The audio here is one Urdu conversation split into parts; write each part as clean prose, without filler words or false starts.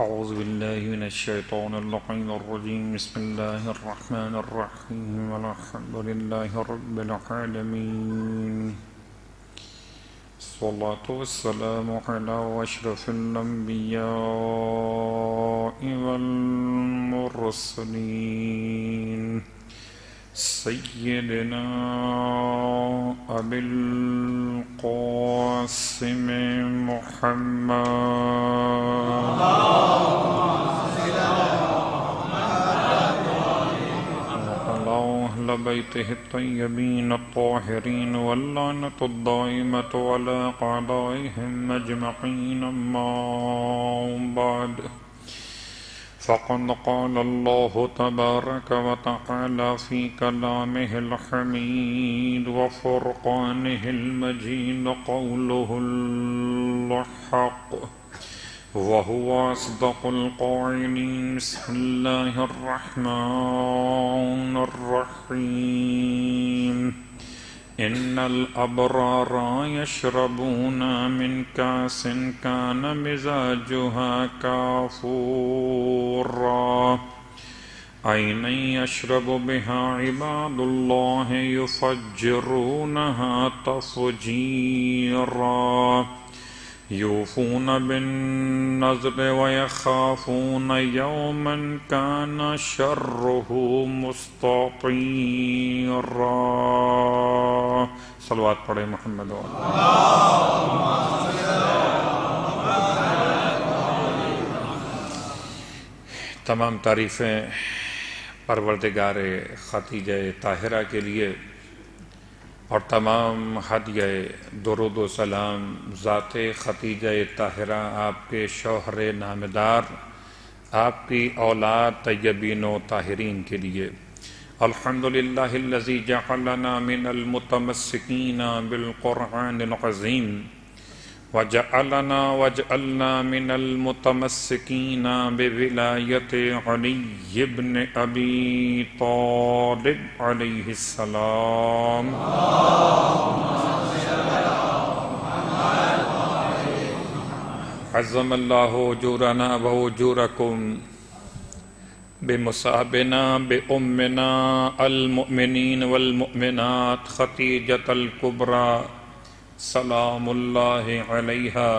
أعوذ بالله من الشيطان اللعين الرجيم بسم الله الرحمن الرحيم والحمد لله رب العالمين الصلاة والسلام على أشرف الأنبياء والمرسلين سيدنا أبي القاسم محمد وعلى أهل بيته الطيبين الطاهرين واللعنة الدائمة على أعدائهم أجمعين أما بعد فقد قال الله تبارك وتعالى في كلامه الحميد وفرقانه المجيد قوله الحق وهو أصدق القائلين بسم الله الرحمن الرحيم إن الأبرار يشربون من كأس كان مزاجها كافورا عينا يشرب بها عباد الله يفجرونها تفجيرا يوفون بالنذر ويخافون يوما كان شره مستطيرا صلوات پڑھے محمد تمام تعریفیں پروردگار خدیجہ طاہرہ کے لیے اور تمام ہدیہ درود و سلام ذات خدیجہ طاہرہ آپ کے شوہر نامدار آپ کی اولاد طیبین و طاہرین کے لیے الحمدللہ الذی جعلنا من المتمسکین بالقرآن العظیم وجعلنا من المتمسکین بولایت علی بن ابی طالب علیہ السلام عظم اللہ اجورنا واجورکم بمصابنا بأمنا المؤمنین والمؤمنات خدیجۃ الکبریٰ سلام اللہ علیہا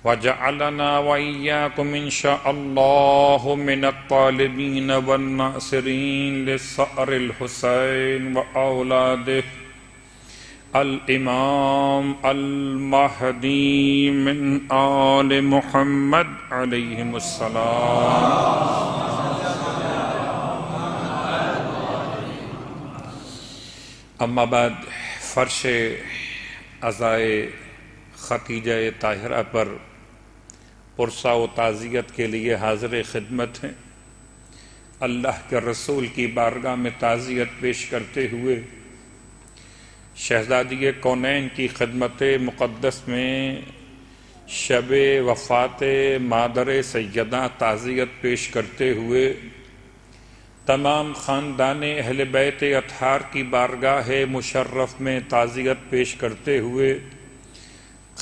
وجعلنا وإياكم إن شاء الله من الطالبين والناصرين للثأر الحسين وأولاده الإمام المهدي من آل محمد عليهم السلام اما بعد فرش عزائے خدیجہ طاہرہ پر پرسہ و تعزیت کے لیے حاضر خدمت ہیں اللہ کے رسول کی بارگاہ میں تعزیت پیش کرتے ہوئے شہزادی کونین کی خدمت مقدس میں شب وفات مادر سیدہ تعزیت پیش کرتے ہوئے تمام خاندان اہل بیت اطہار کی بارگاہ مشرف میں تعزیت پیش کرتے ہوئے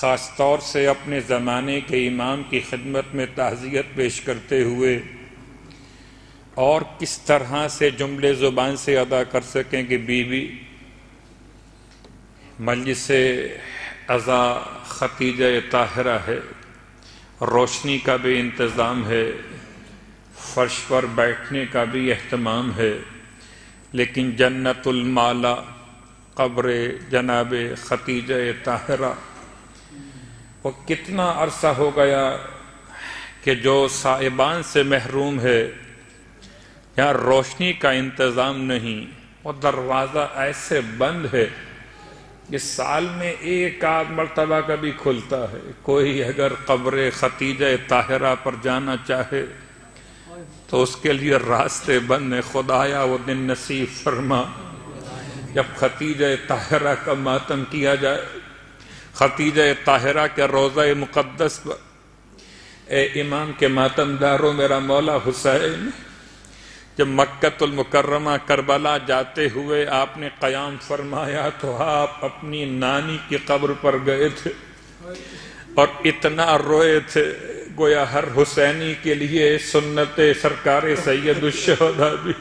خاص طور سے اپنے زمانے کے امام کی خدمت میں تعزیت پیش کرتے ہوئے اور کس طرح سے جملے زبان سے ادا کر سکیں کہ بیوی مجلس عزا خدیجہ طاہرہ ہے، روشنی کا بھی انتظام ہے، فرش پر بیٹھنے کا بھی اہتمام ہے، لیکن جنت المالا قبر جناب خدیجہ طاہرہ وہ کتنا عرصہ ہو گیا کہ جو صاحبان سے محروم ہے، یہاں روشنی کا انتظام نہیں، وہ دروازہ ایسے بند ہے کہ سال میں ایک آدھ مرتبہ کبھی کھلتا ہے۔ کوئی اگر قبر خدیجہ طاہرہ پر جانا چاہے تو اس کے لیے راستے بند ہیں۔ خدایا وہ دن نصیب فرما جب خدیجہ طاہرہ کا ماتم کیا جائے، خدیجہ طاہرہ کے روضہ مقدس پر۔ اے امام کے ماتم داروں، میرا مولا حسین جب مکہ المکرمہ کربلا جاتے ہوئے آپ نے قیام فرمایا تو آپ اپنی نانی کی قبر پر گئے تھے اور اتنا روئے تھے گویا ہر حسینی کے لیے سنت سرکار سید الشہداء بھی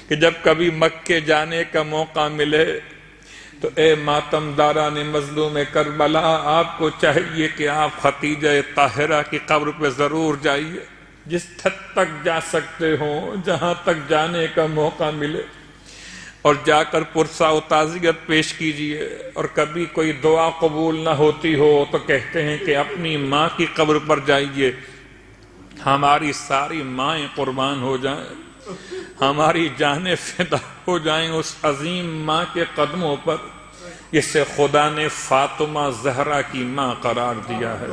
کہ جب کبھی مکے جانے کا موقع ملے تو اے ماتم داران مظلوم کربلا، آپ کو چاہیے کہ آپ ختیجہ طاہرہ کی قبر پہ ضرور جائیے، جس حد تک جا سکتے ہوں، جہاں تک جانے کا موقع ملے، اور جا کر پرسہ و تعزیت پیش کیجئے۔ اور کبھی کوئی دعا قبول نہ ہوتی ہو تو کہتے ہیں کہ اپنی ماں کی قبر پر جائیے، ہماری ساری مائیں قربان ہو جائیں، ہماری جانیں فدا ہو جائیں اس عظیم ماں کے قدموں پر جسے خدا نے فاطمہ زہرا کی ماں قرار دیا ہے۔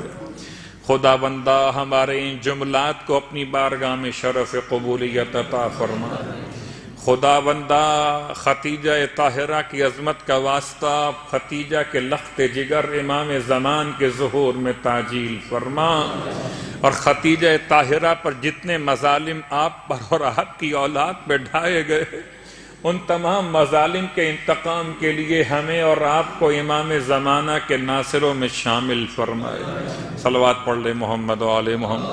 خدا بندہ ہمارے ان جملات کو اپنی بارگاہ میں شرف قبولیت عطا فرما۔ خدا بندہ ختیجہ طاہرہ کی عظمت کا واسطہ ختیجہ کے لخت جگر امام زمان کے ظہور میں تعجیل فرما، اور ختیجہ طاہرہ پر جتنے مظالم آپ پر اور آپ کی اولاد پہ ڈھائے گئے، ان تمام مظالم کے انتقام کے لیے ہمیں اور آپ کو امام زمانہ کے ناصروں میں شامل فرمائے۔ صلوات پڑھ لے محمد و آل محمد۔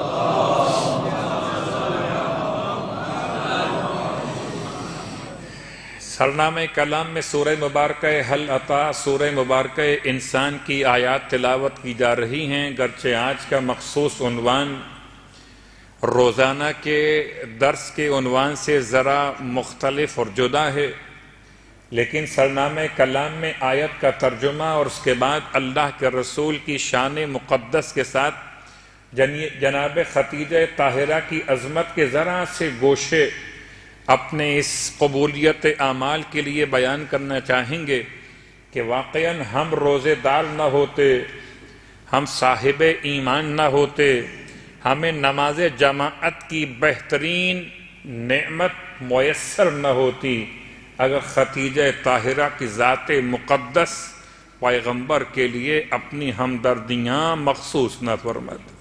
سرنامہ کلام میں سورہ مبارکہ حل عطا، سورہ مبارکہ انسان کی آیات تلاوت کی جا رہی ہیں، گرچہ آج کا مخصوص عنوان روزانہ کے درس کے عنوان سے ذرا مختلف اور جدا ہے، لیکن سرنامہ کلام میں آیت کا ترجمہ اور اس کے بعد اللہ کے رسول کی شان مقدس کے ساتھ جناب ختیجہ طاہرہ کی عظمت کے ذرا سے گوشے اپنے اس قبولیت اعمال کے لیے بیان کرنا چاہیں گے کہ واقعاً ہم روزے دار نہ ہوتے، ہم صاحب ایمان نہ ہوتے، ہمیں نماز جماعت کی بہترین نعمت میسر نہ ہوتی اگر ختیجہ طاہرہ کی ذات مقدس پیغمبر کے لیے اپنی ہمدردیاں مخصوص نہ فرماتی۔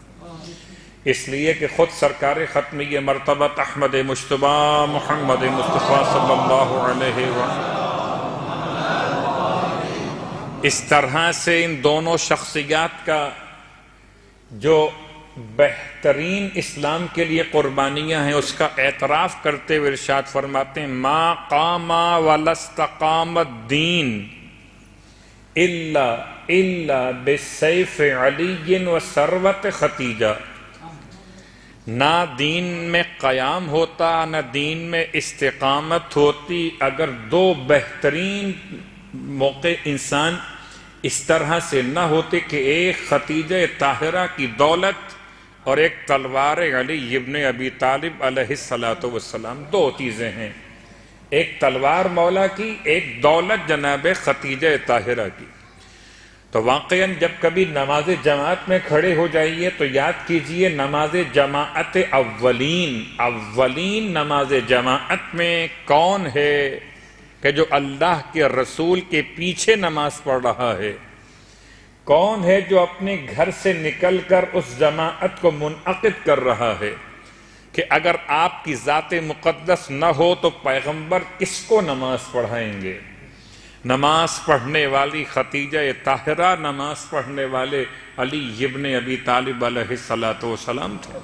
اس لیے کہ خود سرکار ختمی مرتبت احمد مجتبی محمد مصطفیٰ صلی اللہ علیہ وسلم اس طرح سے ان دونوں شخصیات کا جو بہترین اسلام کے لیے قربانیاں ہیں اس کا اعتراف کرتے ہوئے ارشاد فرماتے ہیں ما قام ولا استقام الدین الا بسیف علی و ثروت ختیجہ۔ نہ دین میں قیام ہوتا نہ دین میں استقامت ہوتی اگر دو بہترین موقع انسان اس طرح سے نہ ہوتے کہ ایک ختیجہ طاہرہ کی دولت اور ایک تلوار علی ابن ابی طالب علیہ السلام۔ دو چیزیں ہیں، ایک تلوار مولا کی، ایک دولت جناب ختیجہ طاہرہ کی۔ تو واقعاً جب کبھی نماز جماعت میں کھڑے ہو جائیے تو یاد کیجئے نماز جماعت اولین نماز جماعت میں کون ہے کہ جو اللہ کے رسول کے پیچھے نماز پڑھ رہا ہے؟ کون ہے جو اپنے گھر سے نکل کر اس جماعت کو منعقد کر رہا ہے کہ اگر آپ کی ذات مقدس نہ ہو تو پیغمبر کس کو نماز پڑھائیں گے؟ نماز پڑھنے والی ختیجہ طاہرہ نماز پڑھنے والے علی ابن ابی طالب علیہ السلام تھے۔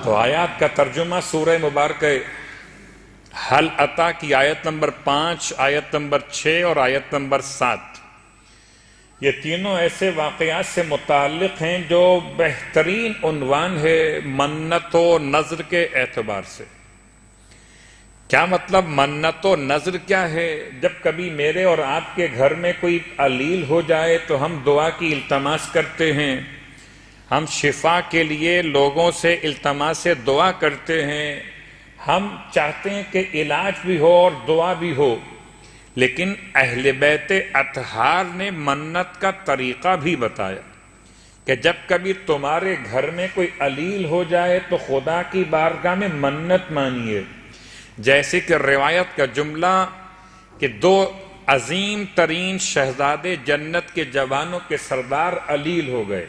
تو آیات کا ترجمہ سورہ مبارکہ حل عطا کی آیت نمبر 5، آیت نمبر 6 اور آیت نمبر 7، یہ تینوں ایسے واقعات سے متعلق ہیں جو بہترین عنوان ہے منت و نذر کے اعتبار سے۔ کیا مطلب منت و نذر کیا ہے؟ جب کبھی میرے اور آپ کے گھر میں کوئی علیل ہو جائے تو ہم دعا کی التماس کرتے ہیں، ہم شفا کے لیے لوگوں سے التماس دعا کرتے ہیں، ہم چاہتے ہیں کہ علاج بھی ہو اور دعا بھی ہو، لیکن اہل بیت اطہار نے منت کا طریقہ بھی بتایا کہ جب کبھی تمہارے گھر میں کوئی علیل ہو جائے تو خدا کی بارگاہ میں منت مانیے۔ جیسے کہ روایت کا جملہ کہ دو عظیم ترین شہزادے جنت کے جوانوں کے سردار علیل ہو گئے،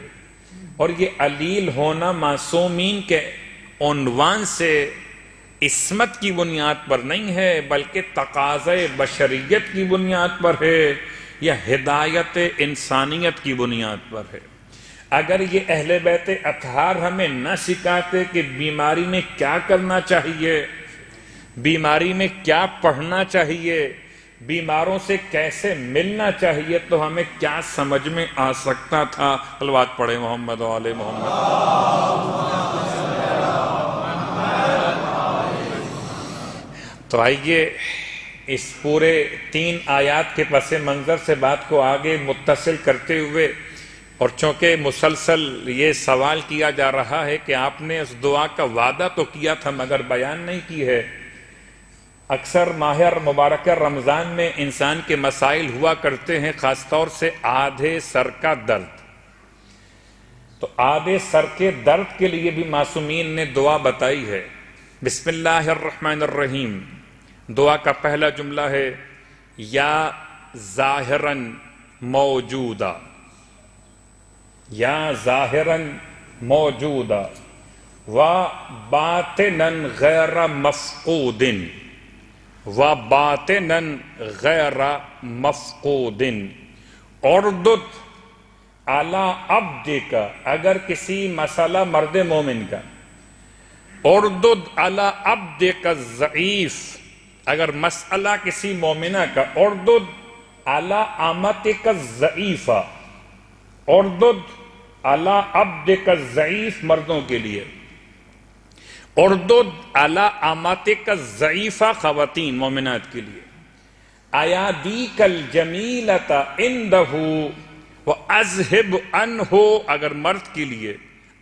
اور یہ علیل ہونا معصومین کے عنوان سے عصمت کی بنیاد پر نہیں ہے بلکہ تقاضۂ بشریت کی بنیاد پر ہے یا ہدایت انسانیت کی بنیاد پر ہے۔ اگر یہ اہل بیت اطہار ہمیں نہ سکھاتے کہ بیماری میں کیا کرنا چاہیے، بیماری میں کیا پڑھنا چاہیے، بیماروں سے کیسے ملنا چاہیے، تو ہمیں کیا سمجھ میں آ سکتا تھا؟ صلوات پڑھے محمد و آل محمد۔ تو آئیے اس پورے 3 آیات کے پس منظر سے بات کو آگے متصل کرتے ہوئے، اور چونکہ مسلسل یہ سوال کیا جا رہا ہے کہ آپ نے اس دعا کا وعدہ تو کیا تھا مگر بیان نہیں کی ہے۔ اکثر ماہ مبارک رمضان میں انسان کے مسائل ہوا کرتے ہیں، خاص طور سے آدھے سر کا درد۔ تو آدھے سر کے درد کے لیے بھی معصومین نے دعا بتائی ہے۔ بسم اللہ الرحمن الرحیم، دعا کا پہلا جملہ ہے یا ظاہراً موجودہ، یا ظاہراً موجودہ، و باطناً غیر مفقود، و باطناً غیر مفقود، اردد علی عبدک، اگر کسی مسئلہ مرد مومن کا، اردد علی عبدک الضعیف، اگر مسئلہ کسی مومنہ کا، اردد علی امتک الضعیفہ، اردد علی عبدک الضعیف مردوں کے لیے، اردد علی امتک الضعیفہ خواتین مومنات کے لیے، ایادیک الجمیلۃ عندہ واذہب عنہ، اگر مرد کے لیے،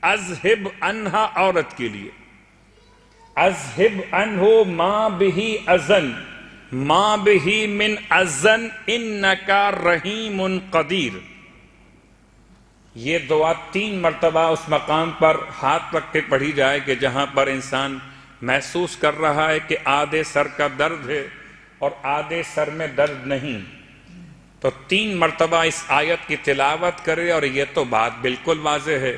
اذہب عنہا عورت کے لیے، اذہب عنہ ما بہ اذن، ما بہ من اذن انک رحیم قدیر۔ یہ دعا 3 مرتبہ اس مقام پر ہاتھ رکھ کے پڑھی جائے کہ جہاں پر انسان محسوس کر رہا ہے کہ آدھے سر کا درد ہے اور آدھے سر میں درد نہیں، تو 3 مرتبہ اس آیت کی تلاوت کرے۔ اور یہ تو بات بالکل واضح ہے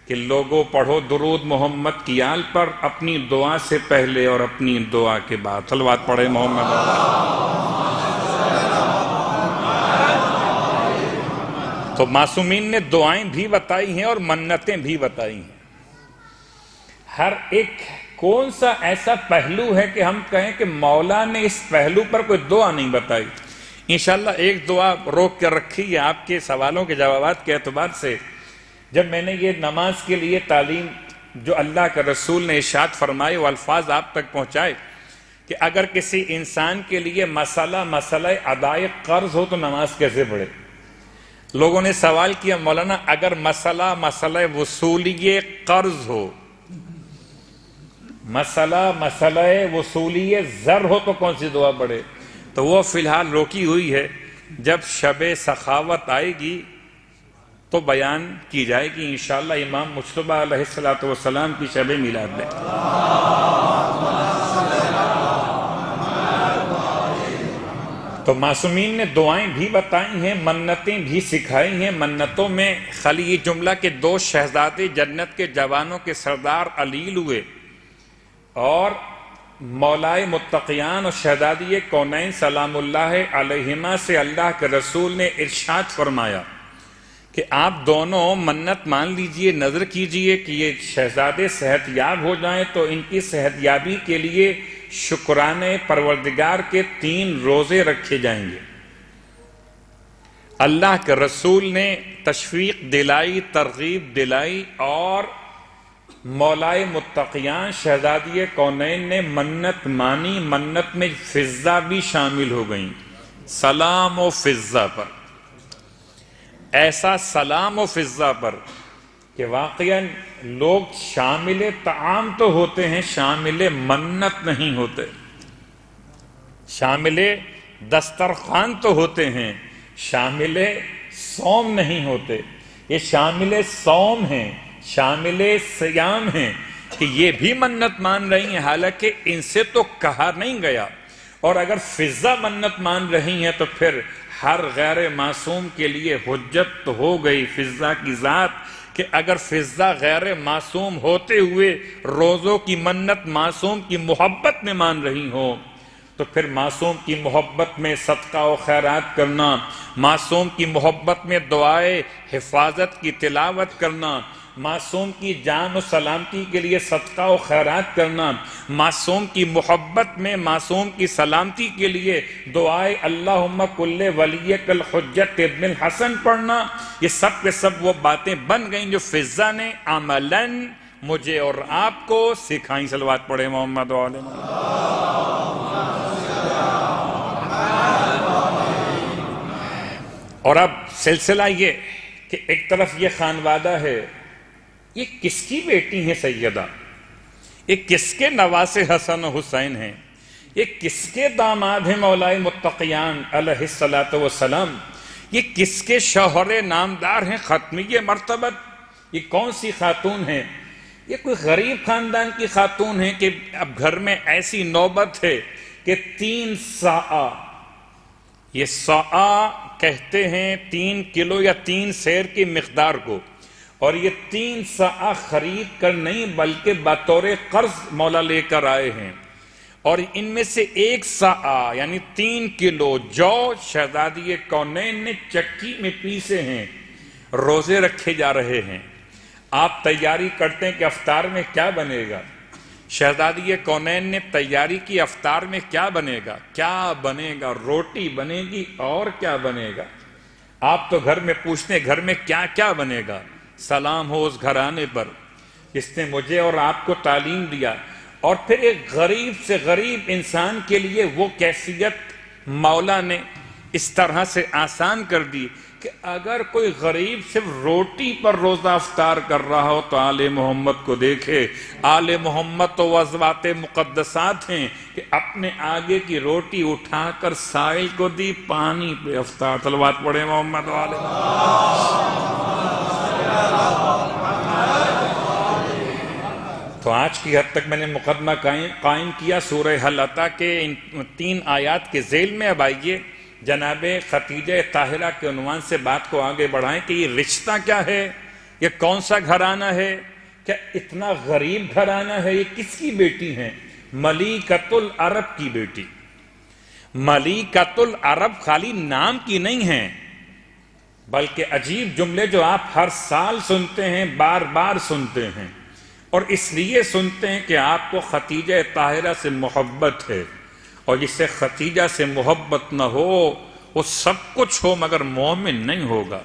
کہ لوگوں پڑھو درود محمد کی آل پر اپنی دعا سے پہلے اور اپنی دعا کے بعد۔ صلوات پڑھے محمد۔ تو معصومین نے دعائیں بھی بتائی ہیں اور منتیں بھی بتائی ہیں۔ ہر ایک کون سا ایسا پہلو ہے کہ ہم کہیں کہ مولا نے اس پہلو پر کوئی دعا نہیں بتائی؟ انشاءاللہ ایک دعا روک کر رکھی ہے آپ کے سوالوں کے جوابات کے اعتبار سے۔ جب میں نے یہ نماز کے لیے تعلیم جو اللہ کے رسول نے ارشاد فرمائے وہ الفاظ آپ تک پہنچائے کہ اگر کسی انسان کے لیے مسئلہ ادائے قرض ہو تو نماز کیسے پڑھے؟ لوگوں نے سوال کیا مولانا اگر مسئلہ وصولی قرض ہو، مسئلہ وصولی زر ہو تو کون سی دعا پڑھے؟ تو وہ فی الحال روکی ہوئی ہے، جب شب سخاوت آئے گی تو بیان کی جائے گی انشاءاللہ امام مجتبیٰ علیہ السلام کی شب میلاد میں۔ تو معصومین نے دعائیں بھی بتائی ہیں، منتیں بھی سکھائی ہیں۔ منتوں میں خالی یہ جملہ کہ 2 شہزادے جنت کے جوانوں کے سردار علیل ہوئے اور مولائے متقیان اور شہزادی کونین سلام اللہ علیہما سے اللہ کے رسول نے ارشاد فرمایا کہ آپ دونوں منت مان لیجئے، نظر کیجئے کہ یہ شہزادے صحت یاب ہو جائیں تو ان کی صحت یابی کے لیے شکرانے پروردگار کے 3 روزے رکھے جائیں گے۔ اللہ کے رسول نے تشویق دلائی، ترغیب دلائی، اور مولائے متقیان شہزادی کونین نے منت مانی۔ منت میں فضہ بھی شامل ہو گئیں، سلام و فضہ پر، ایسا سلام و فضہ پر کہ واقعاً لوگ شامل طعام تو ہوتے ہیں، شامل منت نہیں ہوتے، شامل دسترخوان تو ہوتے ہیں، شامل صوم نہیں ہوتے۔ یہ شامل صوم ہیں، شامل صیام ہیں کہ یہ بھی منت مان رہی ہیں، حالانکہ ان سے تو کہا نہیں گیا۔ اور اگر فضہ منت مان رہی ہیں تو پھر ہر غیر معصوم کے لیے حجت تو ہو گئی فضہ کی ذات کہ اگر فضہ غیر معصوم ہوتے ہوئے روزوں کی منت معصوم کی محبت میں مان رہی ہوں تو پھر معصوم کی محبت میں صدقہ و خیرات کرنا، معصوم کی محبت میں دعائے حفاظت کی تلاوت کرنا، معصوم کی جان و سلامتی کے لیے صدقہ و خیرات کرنا، معصوم کی محبت میں معصوم کی سلامتی کے لیے دعائے اللہم کل ولیک الحجت ابن الحسن پڑھنا، یہ سب کے سب وہ باتیں بن گئیں جو فضا نے عملاً مجھے اور آپ کو سکھائیں۔ صلوات پڑھے محمد و آل محمد۔ اور اب سلسلہ یہ کہ ایک طرف یہ خانوادہ ہے، یہ کس کی بیٹی ہیں سیدہ، یہ کس کے نواسے حسن و حسین ہیں، یہ کس کے داماد ہیں مولائے متقیان علیہ الصلوۃ والسلام، یہ کس کے شوہر نامدار ہیں ختمیہ مرتبت، یہ کون سی خاتون ہیں؟ یہ کوئی غریب خاندان کی خاتون ہیں کہ اب گھر میں ایسی نوبت ہے کہ 3 صاع، یہ صاع کہتے ہیں 3 کلو یا 3 سیر کی مقدار کو، اور یہ 3 صاع خرید کر نہیں بلکہ بطور قرض مولا لے کر آئے ہیں، اور ان میں سے 1 صاع یعنی 3 کلو جو شہزادی کونین نے چکی میں پیسے ہیں، روزے رکھے جا رہے ہیں۔ آپ تیاری کرتے ہیں کہ افطار میں کیا بنے گا، شہزادی کونین نے تیاری کی افطار میں کیا بنے گا، کیا بنے گا، روٹی بنے گی اور کیا بنے گا۔ آپ تو گھر میں پوچھتے ہیں گھر میں کیا کیا بنے گا۔ سلام ہو اس گھرانے پر جس نے مجھے اور آپ کو تعلیم دیا، اور پھر ایک غریب سے غریب انسان کے لیے وہ کیفیت مولا نے اس طرح سے آسان کر دی کہ اگر کوئی غریب صرف روٹی پر روزہ افطار کر رہا ہو تو آل محمد کو دیکھے۔ آل محمد تو وضوات مقدسات ہیں کہ اپنے آگے کی روٹی اٹھا کر سائل کو دی، پانی پہ افطار۔ صلوات پڑھے محمد و آل محمد۔ تو آج کی حد تک میں نے مقدمہ قائم کیا سورہ حل عطا کے ان 3 آیات کے ذیل میں۔ اب آئیے جناب ختیجہ طاہرہ کے عنوان سے بات کو آگے بڑھائیں کہ یہ رشتہ کیا ہے، یہ کون سا گھرانہ ہے، کیا اتنا غریب گھرانہ ہے، یہ کس کی بیٹی ہیں؟ ملیکۃ العرب کی بیٹی۔ ملیکۃ العرب خالی نام کی نہیں ہیں، بلکہ عجیب جملے جو آپ ہر سال سنتے ہیں، بار بار سنتے ہیں، اور اس لیے سنتے ہیں کہ آپ کو ختیجہ طاہرہ سے محبت ہے، اور جس سے ختیجہ سے محبت نہ ہو وہ سب کچھ ہو مگر مومن نہیں ہوگا۔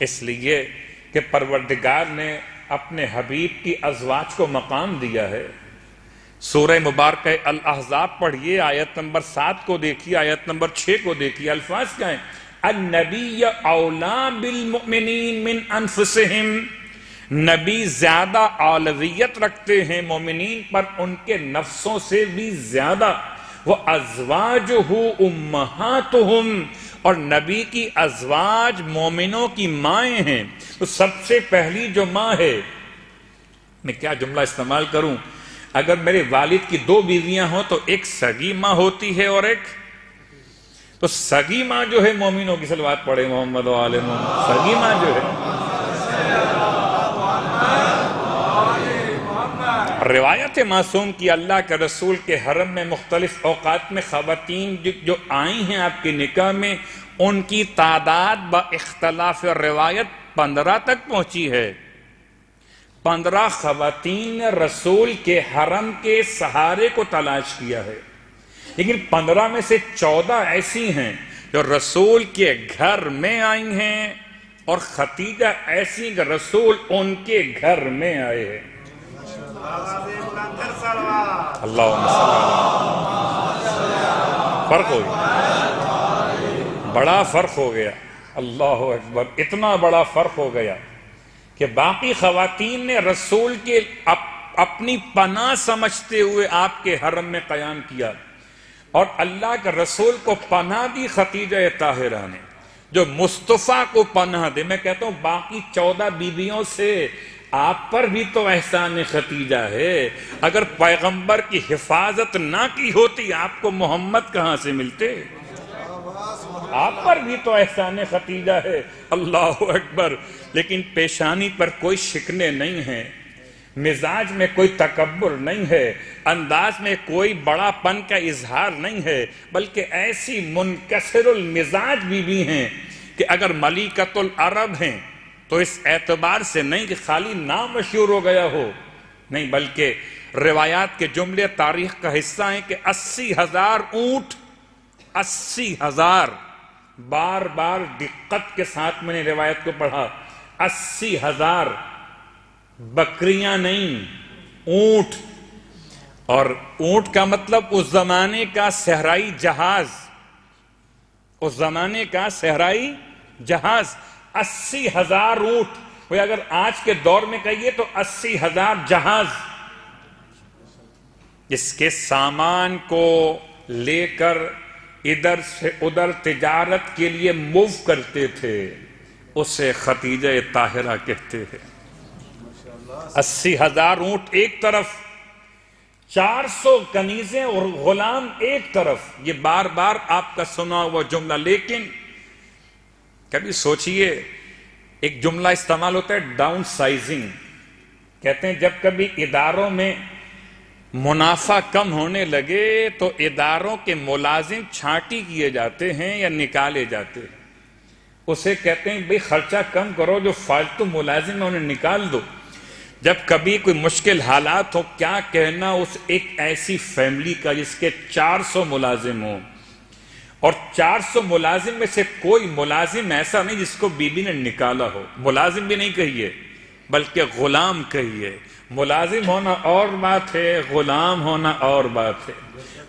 اس لیے کہ پروردگار نے اپنے حبیب کی ازواج کو مقام دیا ہے۔ سورہ مبارکہ الاحزاب پڑھیے، آیت نمبر 7 کو دیکھیے، آیت نمبر 6 کو دیکھیے، الفاظ کیا ہیں؟ النبی اولا بالمؤمنین من انفسہم، نبی زیادہ اولویت رکھتے ہیں مومنین پر ان کے نفسوں سے بھی زیادہ، وَأَزْوَاجُهُ أُمَّهَاتُهُمْ، اور نبی کی ازواج مومنوں کی مائیں ہیں۔ تو سب سے پہلی جو ماں ہے، میں کیا جملہ استعمال کروں، اگر میرے والد کی 2 بیویاں ہوں تو ایک سگی ماں ہوتی ہے اور ایک تو سگی ماں جو ہے مومنوں کی، صلوات پڑھے محمد و آل محمد، سگی ماں جو ہے۔ روایت معصوم کی اللہ کے رسول کے حرم میں مختلف اوقات میں خواتین جو آئی ہیں آپ کے نکاح میں، ان کی تعداد با اختلاف روایت 15 تک پہنچی ہے۔ 15 خواتین نے رسول کے حرم کے سہارے کو تلاش کیا ہے، لیکن 15 میں سے 14 ایسی ہیں جو رسول کے گھر میں آئی ہیں، اور ختیجہ ایسی کہ رسول ان کے گھر میں آئے ہیں۔ اللہم صلی اللہ، فرق ہو گیا، بڑا فرق ہو گیا، اللہ اکبر، اتنا بڑا فرق ہو گیا کہ باقی خواتین نے رسول کے اپنی پناہ سمجھتے ہوئے آپ کے حرم میں قیام کیا، اور اللہ کے رسول کو پناہ دی ختیجہ طاہرہ نے، جو مصطفیٰ کو پناہ دے۔ میں کہتا ہوں باقی 14 بیویوں سے آپ پر بھی تو احسان ختیجہ ہے، اگر پیغمبر کی حفاظت نہ کی ہوتی آپ کو محمد کہاں سے ملتے؟ آپ پر بھی تو احسان ختیجہ ہے، اللہ اکبر۔ لیکن پیشانی پر کوئی شکنے نہیں ہیں، مزاج میں کوئی تکبر نہیں ہے، انداز میں کوئی بڑا پن کا اظہار نہیں ہے، بلکہ ایسی منکسر المزاج بھی ہیں کہ اگر ملکۃ العرب ہیں تو اس اعتبار سے نہیں کہ خالی نام مشہور ہو گیا ہو، نہیں بلکہ روایات کے جملے تاریخ کا حصہ ہیں کہ 80,000 اونٹ، 80,000، بار بار دقت کے ساتھ میں نے روایت کو پڑھا، 80,000 بکریاں نہیں، اونٹ۔ اور اونٹ کا مطلب اس زمانے کا صحرائی جہاز، اس زمانے کا صحرائی جہاز، 80,000 اونٹ۔ وہ اگر آج کے دور میں کہیے تو 80,000 جہاز، جس کے سامان کو لے کر ادھر سے ادھر تجارت کے لیے موو کرتے تھے، اسے خدیجہ طاہرہ کہتے ہیں۔ 80,000 اونٹ ایک طرف، 400 کنیزیں اور غلام ایک طرف، یہ بار بار آپ کا سنا ہوا جملہ۔ لیکن کبھی سوچئے، ایک جملہ استعمال ہوتا ہے ڈاؤن سائزنگ، کہتے ہیں جب کبھی اداروں میں منافع کم ہونے لگے تو اداروں کے ملازم چھانٹی کیے جاتے ہیں یا نکالے جاتے ہیں، اسے کہتے ہیں بھئی خرچہ کم کرو، جو فالتو ملازم ہیں انہیں نکال دو۔ جب کبھی کوئی مشکل حالات ہو، کیا کہنا اس ایک ایسی فیملی کا جس کے 400 ملازم ہوں، اور 400 ملازم میں سے کوئی ملازم ایسا نہیں جس کو بی بی نے نکالا ہو۔ ملازم بھی نہیں کہیے بلکہ غلام کہیے۔ ملازم ہونا اور بات ہے، غلام ہونا اور بات ہے۔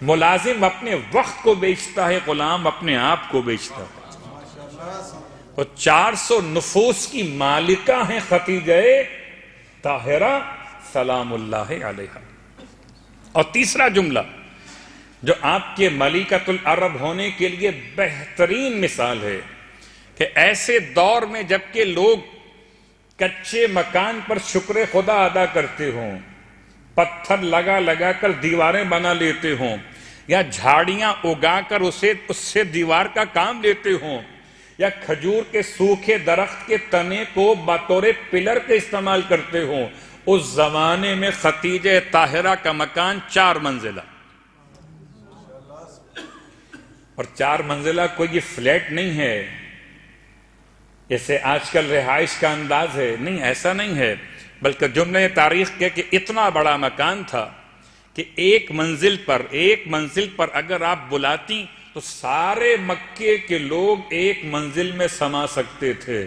ملازم اپنے وقت کو بیچتا ہے، غلام اپنے آپ کو بیچتا ہے۔ اور 400 نفوس کی مالکہ ہیں خدیجہ طاہرہ سلام اللہ علیہا۔ اور تیسرا جملہ جو آپ کے ملکۃ العرب ہونے کے لیے بہترین مثال ہے کہ ایسے دور میں جبکہ لوگ کچے مکان پر شکر خدا ادا کرتے ہوں، پتھر لگا لگا کر دیواریں بنا لیتے ہوں، یا جھاڑیاں اگا کر اس سے دیوار کا کام لیتے ہوں، یا کھجور کے سوکھے درخت کے تنے کو بطور پلر کے استعمال کرتے ہوں، اس زمانے میں خدیجہ طاہرہ کا مکان 4 منزلہ، اور 4 منزلہ کوئی یہ فلیٹ نہیں ہے جیسے آج کل رہائش کا انداز ہے، نہیں ایسا نہیں ہے، بلکہ جملہ تاریخ کے کہ اتنا بڑا مکان تھا کہ ایک منزل پر اگر آپ بلاتی تو سارے مکے کے لوگ ایک منزل میں سما سکتے تھے۔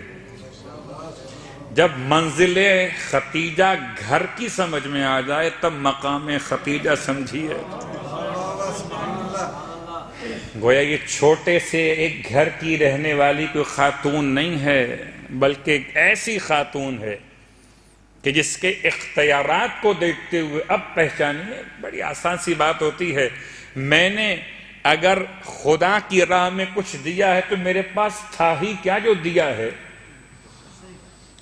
جب منزل خدیجہ گھر کی سمجھ میں آ جائے تب مقام خدیجہ سمجھیے۔ گویا یہ چھوٹے سے ایک گھر کی رہنے والی کوئی خاتون نہیں ہے، بلکہ ایک ایسی خاتون ہے کہ جس کے اختیارات کو دیکھتے ہوئے اب پہچانیے، بڑی آسان سی بات ہوتی ہے، میں نے اگر خدا کی راہ میں کچھ دیا ہے تو میرے پاس تھا ہی کیا جو دیا ہے۔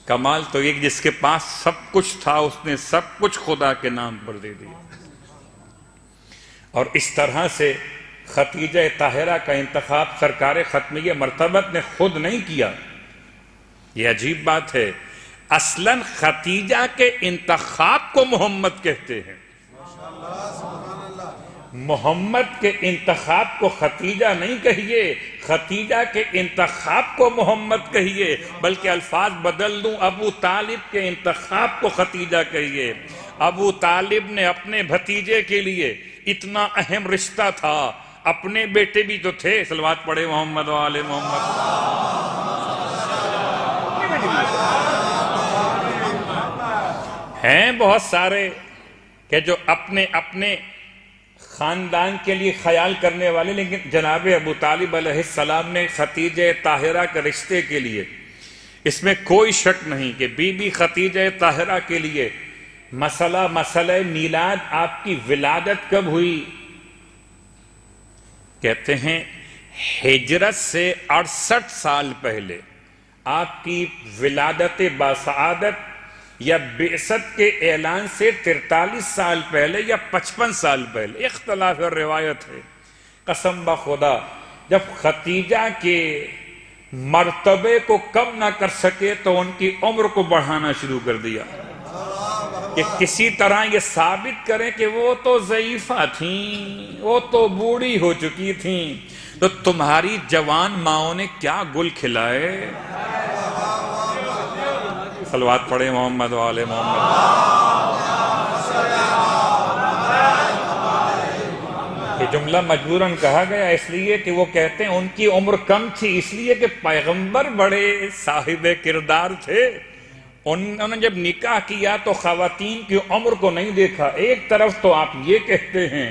کمال تو ایک جس کے پاس سب کچھ تھا اس نے سب کچھ خدا کے نام پر دے دیا۔ اور اس طرح سے خدیجہ طاہرہ کا انتخاب سرکار ختمیہ مرتبت نے خود نہیں کیا۔ یہ عجیب بات ہے، اصلاً خدیجہ کے انتخاب کو محمد کہتے ہیں، محمد کے انتخاب کو خدیجہ نہیں کہیے، خدیجہ کے انتخاب کو محمد کہیے، بلکہ الفاظ بدل دوں، ابو طالب کے انتخاب کو خدیجہ کہیے۔ ابو طالب نے اپنے بھتیجے کے لیے اتنا اہم رشتہ تھا، اپنے بیٹے بھی تو تھے، صلوات پڑھے محمد و آل محمد۔ ہیں بہت سارے کہ جو اپنے خاندان کے لیے خیال کرنے والے، لیکن جناب ابو طالب علیہ السلام نے خدیجہ طاہرہ کے رشتے کے لیے، اس میں کوئی شک نہیں کہ بی بی خدیجہ طاہرہ کے لیے مسئلہ میلاد، آپ کی ولادت کب ہوئی؟ کہتے ہیں ہجرت سے 68 سال پہلے، آپ کی ولادت باسعادت یا بعثت کے اعلان سے 43 سال پہلے یا 55 سال پہلے، اختلاف روایت ہے۔ قسم بخدا جب خدیجہ کے مرتبے کو کم نہ کر سکے تو ان کی عمر کو بڑھانا شروع کر دیا کہ کسی طرح یہ ثابت کریں کہ وہ تو ضعیفہ تھیں، وہ تو بوڑھی ہو چکی تھیں، تو تمہاری جوان ماؤں نے کیا گل کھلائے۔ صلوات پڑھیں محمد وآل محمد۔ یہ جملہ مجبوراً کہا گیا اس لیے کہ وہ کہتے ہیں ان کی عمر کم تھی، اس لیے کہ پیغمبر بڑے صاحب کردار تھے۔ انہوں نے جب نکاح کیا تو خواتین کی عمر کو نہیں دیکھا۔ ایک طرف تو آپ یہ کہتے ہیں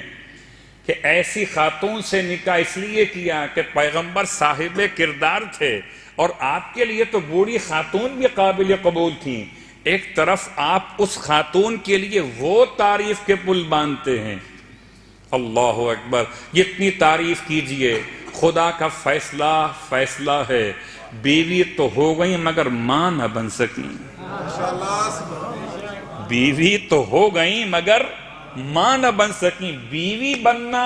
کہ ایسی خاتون سے نکاح اس لیے کیا کہ پیغمبر صاحب کردار تھے، اور آپ کے لیے تو بوڑھی خاتون بھی قابل قبول تھیں۔ ایک طرف آپ اس خاتون کے لیے وہ تعریف کے پل باندھتے ہیں۔ اللہ اکبر، جتنی تعریف کیجئے خدا کا فیصلہ ہے، بیوی تو ہو گئی مگر ماں نہ بن سکیں۔ بیوی تو ہو گئی مگر ماں نہ بن سکیں۔ بیوی بننا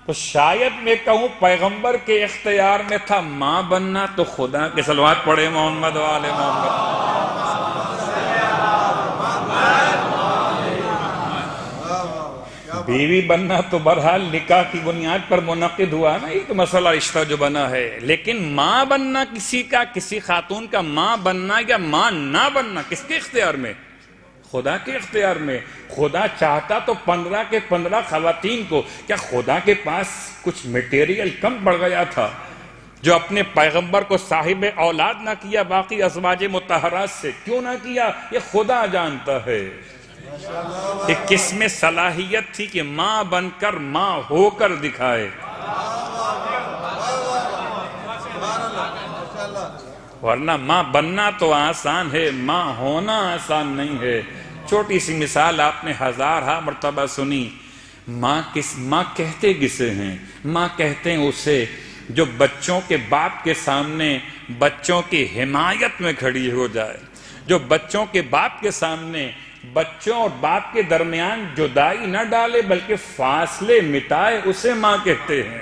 تو شاید میں کہوں پیغمبر کے اختیار میں تھا، ماں بننا تو خدا کے۔ صلوات پڑھے محمد وآل محمد۔ بیوی بننا تو بہرحال نکاح کی بنیاد پر منعقد ہوا نا، ایک مسئلہ رشتہ جو بنا ہے، لیکن ماں بننا کسی خاتون کا ماں بننا یا ماں نہ بننا کس کے اختیار میں؟ خدا کے اختیار میں۔ خدا چاہتا تو 15 کے 15 خواتین کو، کیا خدا کے پاس کچھ میٹیریل کم پڑ گیا تھا جو اپنے پیغمبر کو صاحب اولاد نہ کیا باقی ازواج مطہرات سے؟ کیوں نہ کیا؟ یہ خدا جانتا ہے کہ کس میں صلاحیت تھی کہ ماں بن کر ماں ہو کر دکھائے۔ ورنہ ماں بننا تو آسان ہے، ماں ہونا آسان نہیں ہے۔ چھوٹی سی مثال آپ نے ہزارہ مرتبہ سنی۔ ماں کہتے کسے ہیں؟ ماں کہتے ہیں اسے جو بچوں کے باپ کے سامنے بچوں کی حمایت میں کھڑی ہو جائے، جو بچوں کے باپ کے سامنے بچوں اور باپ کے درمیان جدائی نہ ڈالے بلکہ فاصلے مٹائے، اسے ماں کہتے ہیں۔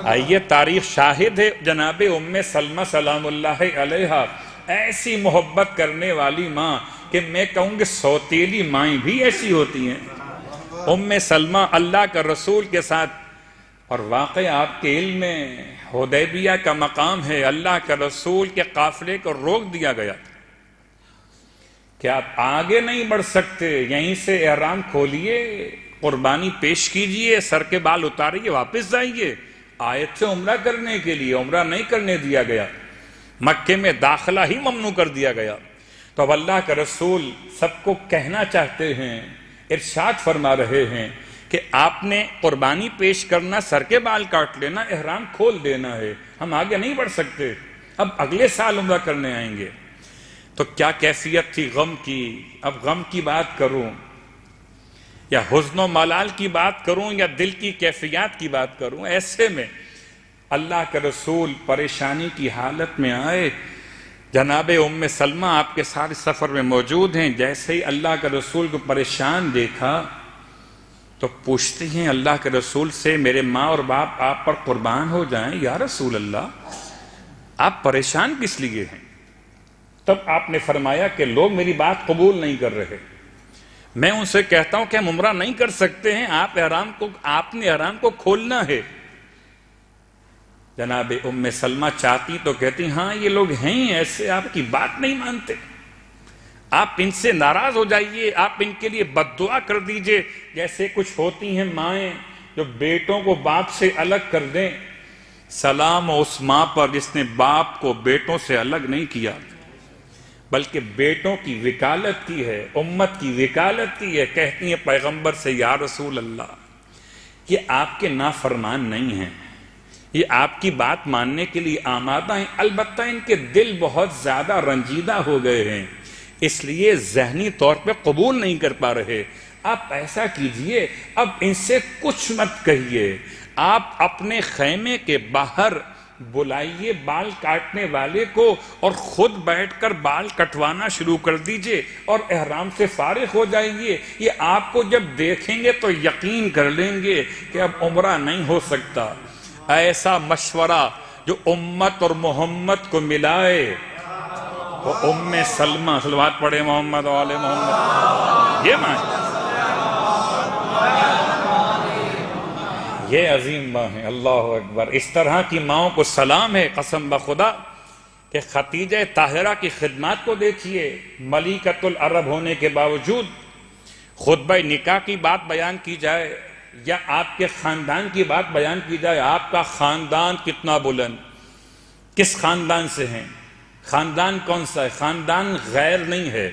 آئیے تاریخ شاہد ہے، جناب ام سلمہ سلام اللہ علیہا ایسی محبت کرنے والی ماں کہ میں کہوں کہ سوتیلی مائیں بھی ایسی ہوتی ہیں۔ ام سلمہ اللہ کا رسول کے ساتھ، اور واقعہ آپ کے علم میں حدیبیہ کا مقام ہے، اللہ کا رسول کے قافلے کو روک دیا گیا کہ آپ آگے نہیں بڑھ سکتے، یہیں سے احرام کھولیے، قربانی پیش کیجئے، سر کے بال اتاریے، واپس جائیے۔ آئے تھے عمرہ کرنے کے لیے، عمرہ نہیں کرنے دیا گیا، مکے میں داخلہ ہی ممنوع کر دیا گیا۔ تو اب اللہ کا رسول سب کو کہنا چاہتے ہیں، ارشاد فرما رہے ہیں کہ آپ نے قربانی پیش کرنا، سر کے بال کاٹ لینا، احرام کھول دینا ہے، ہم آگے نہیں بڑھ سکتے، اب اگلے سال عمرہ کرنے آئیں گے۔ تو کیا کیفیت تھی غم کی؟ اب غم کی بات کروں یا حزن و ملال کی بات کروں یا دل کی کیفیات کی بات کروں؟ ایسے میں اللہ کے رسول پریشانی کی حالت میں آئے۔ جناب ام سلمہ آپ کے سارے سفر میں موجود ہیں، جیسے ہی اللہ کے رسول کو پریشان دیکھا تو پوچھتی ہیں اللہ کے رسول سے، میرے ماں اور باپ آپ پر قربان ہو جائیں یا رسول اللہ، آپ پریشان کس لیے ہیں؟ تب آپ نے فرمایا کہ لوگ میری بات قبول نہیں کر رہے، میں ان سے کہتا ہوں کہ ہم عمرہ نہیں کر سکتے ہیں، آپ نے احرام کو کھولنا ہے۔ جناب ام سلمہ چاہتی تو کہتی ہاں یہ لوگ ہیں ایسے، آپ کی بات نہیں مانتے، آپ ان سے ناراض ہو جائیے، آپ ان کے لیے بد دعا کر دیجئے۔ جیسے کچھ ہوتی ہیں مائیں جو بیٹوں کو باپ سے الگ کر دیں، سلام اس ماں پر جس نے باپ کو بیٹوں سے الگ نہیں کیا بلکہ بیٹوں کی وکالت کی ہے، امت کی وکالت کی ہے۔ کہتی ہیں پیغمبر سے یا رسول اللہ، یہ آپ کے نافرمان نہیں ہیں، یہ آپ کی بات ماننے کے لیے آمادہ ہیں، البتہ ان کے دل بہت زیادہ رنجیدہ ہو گئے ہیں، اس لیے ذہنی طور پہ قبول نہیں کر پا رہے۔ آپ ایسا کیجئے، اب ان سے کچھ مت کہیے، آپ اپنے خیمے کے باہر بلائیے بال کاٹنے والے کو اور خود بیٹھ کر بال کٹوانا شروع کر دیجئے اور احرام سے فارغ ہو جائیے۔ یہ آپ کو جب دیکھیں گے تو یقین کر لیں گے کہ اب عمرہ نہیں ہو سکتا۔ ایسا مشورہ جو امت اور محمد کو ملائے، وہ ام سلمہ، صلوات پڑھے محمد و آل محمد، یہ ماں ہے، یہ عظیم ماں ہے۔ اللہ اکبر۔ اس طرح کی ماؤں کو سلام ہے، قسم بخدا کہ خدیجہ طاہرہ کی خدمات کو دیکھیے، ملکۃ العرب ہونے کے باوجود خطبہ نکاح کی بات بیان کی جائے یا آپ کے خاندان کی بات بیان کی جائے، آپ کا خاندان کتنا بلند، کس خاندان سے ہیں، خاندان کون سا ہے، خاندان غیر نہیں ہے۔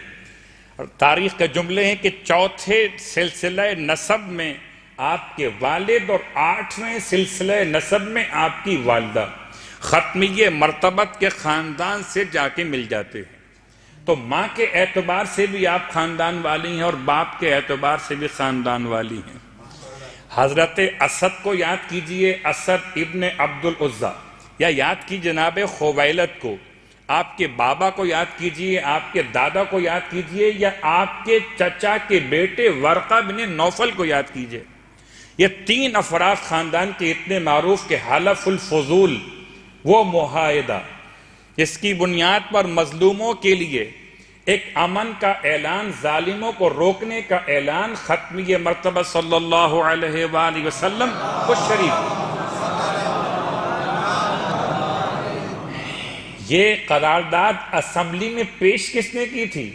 اور تاریخ کے جملے ہیں کہ چوتھے سلسلہ نسب میں آپ کے والد اور 8ویں سلسلہ نسب میں آپ کی والدہ، ختمیہ مرتبت کے خاندان سے جا کے مل جاتے ہیں۔ تو ماں کے اعتبار سے بھی آپ خاندان والی ہیں اور باپ کے اعتبار سے بھی خاندان والی ہیں۔ حضرت اسد کو یاد کیجئے، اسد ابن عبد العزیٰ، یا یاد کی جناب خویلد کو، آپ کے بابا کو یاد کیجئے، آپ کے دادا کو یاد کیجئے، یا آپ کے چچا کے بیٹے ورقہ بن نوفل کو یاد کیجئے۔ یہ 3 افراد خاندان کے اتنے معروف کہ حلف الفضول، وہ معاہدہ جس کی بنیاد پر مظلوموں کے لیے ایک امن کا اعلان، ظالموں کو روکنے کا اعلان، ختمی مرتبہ صلی اللہ علیہ وآلہ وسلم کو شریک۔ یہ قرارداد اسمبلی میں پیش کس نے کی تھی؟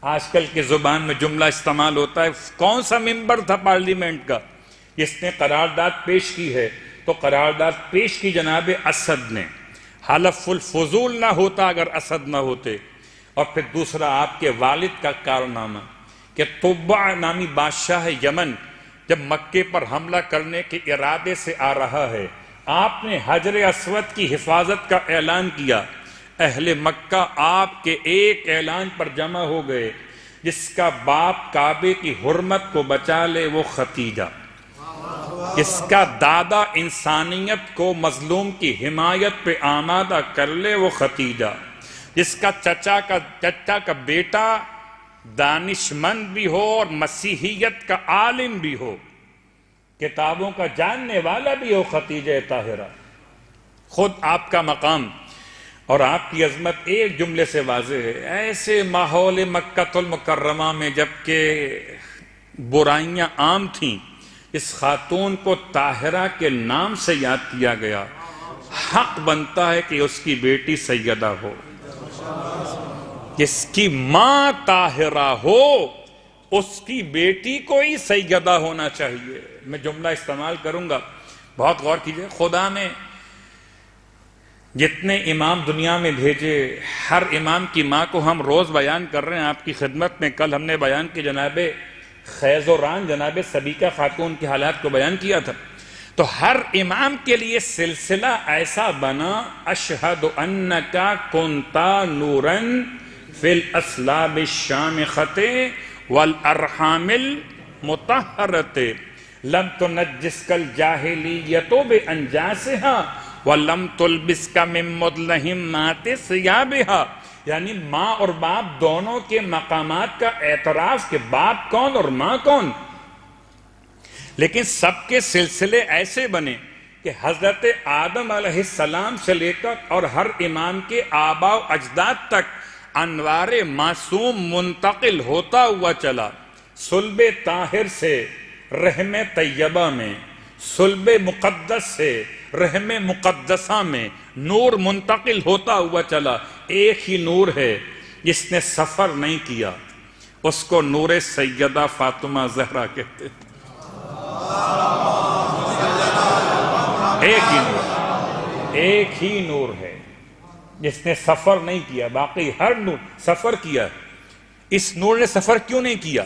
آج کل کے زبان میں جملہ استعمال ہوتا ہے، کون سا ممبر تھا پارلیمنٹ کا جس نے قرارداد پیش کی ہے؟ تو قرارداد پیش کی جناب اسد نے۔ حلف الفضول نہ ہوتا اگر اسد نہ ہوتے۔ اور پھر دوسرا آپ کے والد کا کارنامہ کہ طبع نامی بادشاہ یمن جب مکے پر حملہ کرنے کے ارادے سے آ رہا ہے، آپ نے حجر اسود کی حفاظت کا اعلان کیا۔ اہل مکہ آپ کے ایک اعلان پر جمع ہو گئے، جس کا باپ کعبے کی حرمت کو بچا لے وہ ختیجہ، جس کا دادا انسانیت کو مظلوم کی حمایت پہ آمادہ کر لے وہ ختیجہ، جس کا چچا کا بیٹا دانش مند بھی ہو اور مسیحیت کا عالم بھی ہو، کتابوں کا جاننے والا بھی ہو، ختیجہ طاہرہ۔ خود آپ کا مقام اور آپ کی عظمت ایک جملے سے واضح ہے۔ ایسے ماحول مکہ المکرمہ میں جبکہ برائیاں عام تھیں، اس خاتون کو طاہرہ کے نام سے یاد کیا گیا۔ حق بنتا ہے کہ اس کی بیٹی سیدہ ہو، جس کی ماں طاہرہ ہو اس کی بیٹی کو ہی سیدہ ہونا چاہیے۔ میں جملہ استعمال کروں گا، بہت غور کیجئے۔ خدا نے جتنے امام دنیا میں بھیجے، ہر امام کی ماں کو ہم روز بیان کر رہے ہیں آپ کی خدمت میں۔ کل ہم نے بیان کی جناب خیز و ران، جناب سبیکہ خاتون کے حالات کو بیان کیا تھا۔ تو ہر امام کے لیے سلسلہ ایسا بنا، اشہد انکا کنتا نورن فی الاسلاب الشامخۃ والارحام المطہرۃ لم تنجسک الجاہلیۃ بانجاسها وَلَمْ تُلْبِسْكَ مِن مُضْلَهِمَّاتِ ثِيَابِهَا، یعنی ماں اور باپ دونوں کے مقامات کا اعتراف کہ باپ کون اور ماں کون، لیکن سب کے سلسلے ایسے بنے کہ حضرت آدم علیہ السلام سے لے کر اور ہر امام کے آباء و اجداد تک انوار معصوم منتقل ہوتا ہوا چلا۔ صلب طاہر سے رحم طیبہ میں، صلب مقدس سے رحم مقدسہ میں نور منتقل ہوتا ہوا چلا۔ ایک ہی نور ہے، جس نے سفر نہیں کیا اس کو نور سیدہ فاطمہ زہرا کہتے ہیں۔ ایک ہی نور ہے جس نے سفر نہیں کیا، باقی ہر نور سفر کیا۔ اس نور نے سفر کیوں نہیں کیا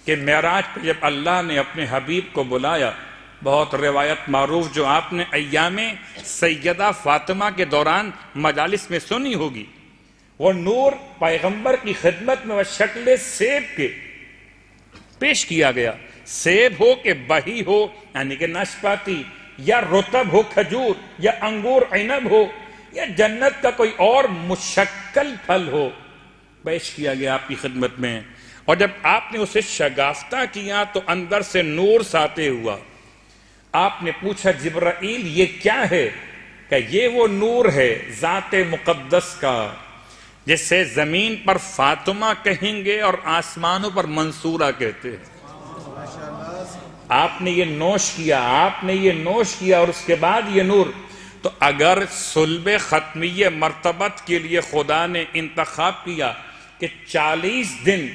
کہ معراج پہ جب اللہ نے اپنے حبیب کو بلایا، بہت روایت معروف جو آپ نے ایام سیدہ فاطمہ کے دوران مجالس میں سنی ہوگی، وہ نور پیغمبر کی خدمت میں وہ شکل سیب کے پیش کیا گیا۔ سیب ہو کہ بہی ہو یعنی کہ ناشپاتی، یا رطب ہو کھجور، یا انگور عنب ہو، یا جنت کا کوئی اور مشکل پھل ہو، پیش کیا گیا آپ کی خدمت میں۔ اور جب آپ نے اسے شگافتہ کیا تو اندر سے نور ساطع ہوا۔ آپ نے پوچھا جبرائیل یہ کیا ہے؟ کہ یہ وہ نور ہے ذات مقدس کا جسے زمین پر فاطمہ کہیں گے اور آسمانوں پر منصورہ کہتے ہیں. آپ نے یہ نوش کیا، آپ نے یہ نوش کیا اور اس کے بعد یہ نور. تو اگر صلب ختمیہ مرتبت کے لیے خدا نے انتخاب کیا کہ 40 دن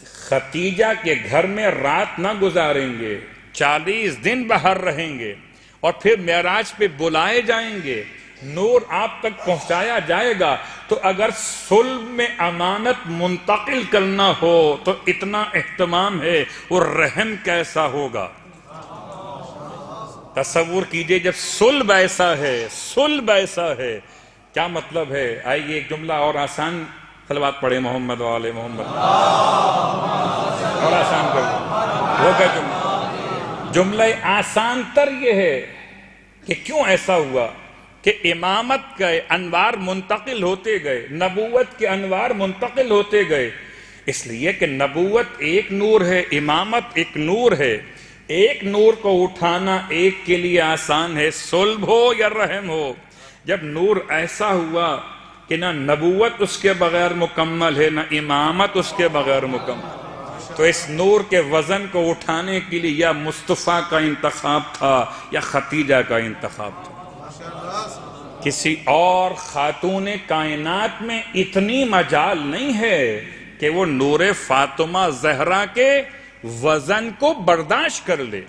خدیجہ کے گھر میں رات نہ گزاریں گے، 40 دن باہر رہیں گے اور پھر معراج پہ بلائے جائیں گے، نور آپ تک پہنچایا جائے گا، تو اگر صلب میں امانت منتقل کرنا ہو تو اتنا اہتمام ہے، اور رحم کیسا ہوگا. تصور کیجئے جب صلب ایسا ہے، صلب ایسا ہے، کیا مطلب ہے. آئیے ایک جملہ اور آسان صلوات پڑھے محمد والے محمد، اور آسان کر وہ کیا جملہ آسان تر یہ ہے کہ کیوں ایسا ہوا کہ امامت کے انوار منتقل ہوتے گئے، نبوت کے انوار منتقل ہوتے گئے. اس لیے کہ نبوت ایک نور ہے، امامت ایک نور ہے. ایک نور کو اٹھانا ایک کے لیے آسان ہے، صلب ہو یا رحم ہو. جب نور ایسا ہوا کہ نہ نبوت اس کے بغیر مکمل ہے، نہ امامت اس کے بغیر مکمل، تو اس نور کے وزن کو اٹھانے کے لیے یا مصطفیٰ کا انتخاب تھا یا خدیجہ کا انتخاب تھا. کسی اور خاتون کائنات میں اتنی مجال نہیں ہے کہ وہ نور فاطمہ زہرا کے وزن کو برداشت کر لے.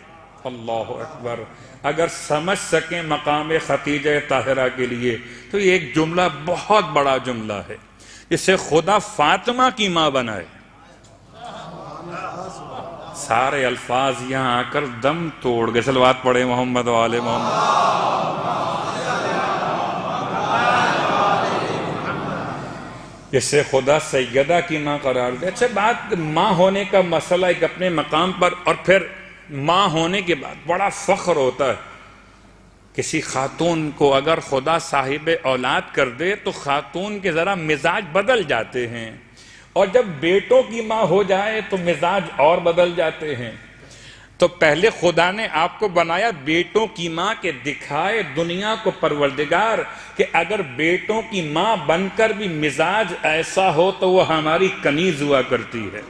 اللہ اکبر. اگر سمجھ سکیں مقام خدیجہ طاہرہ کے لیے تو یہ ایک جملہ بہت بڑا جملہ ہے جسے خدا فاطمہ کی ماں بنائے. سارے الفاظ یہاں آ کر دم توڑ گئے. صلوات پڑھے محمد والے محمد. جسے خدا سیدہ کی ماں قرار دے. اچھا بات ماں ہونے کا مسئلہ ایک اپنے مقام پر، اور پھر ماں ہونے کے بعد بڑا فخر ہوتا ہے. کسی خاتون کو اگر خدا صاحب اولاد کر دے تو خاتون کے ذرا مزاج بدل جاتے ہیں، اور جب بیٹوں کی ماں ہو جائے تو مزاج اور بدل جاتے ہیں. تو پہلے خدا نے آپ کو بنایا بیٹوں کی ماں کے دکھائے دنیا کو پروردگار کہ اگر بیٹوں کی ماں بن کر بھی مزاج ایسا ہو تو وہ ہماری کنیز ہوا کرتی ہے.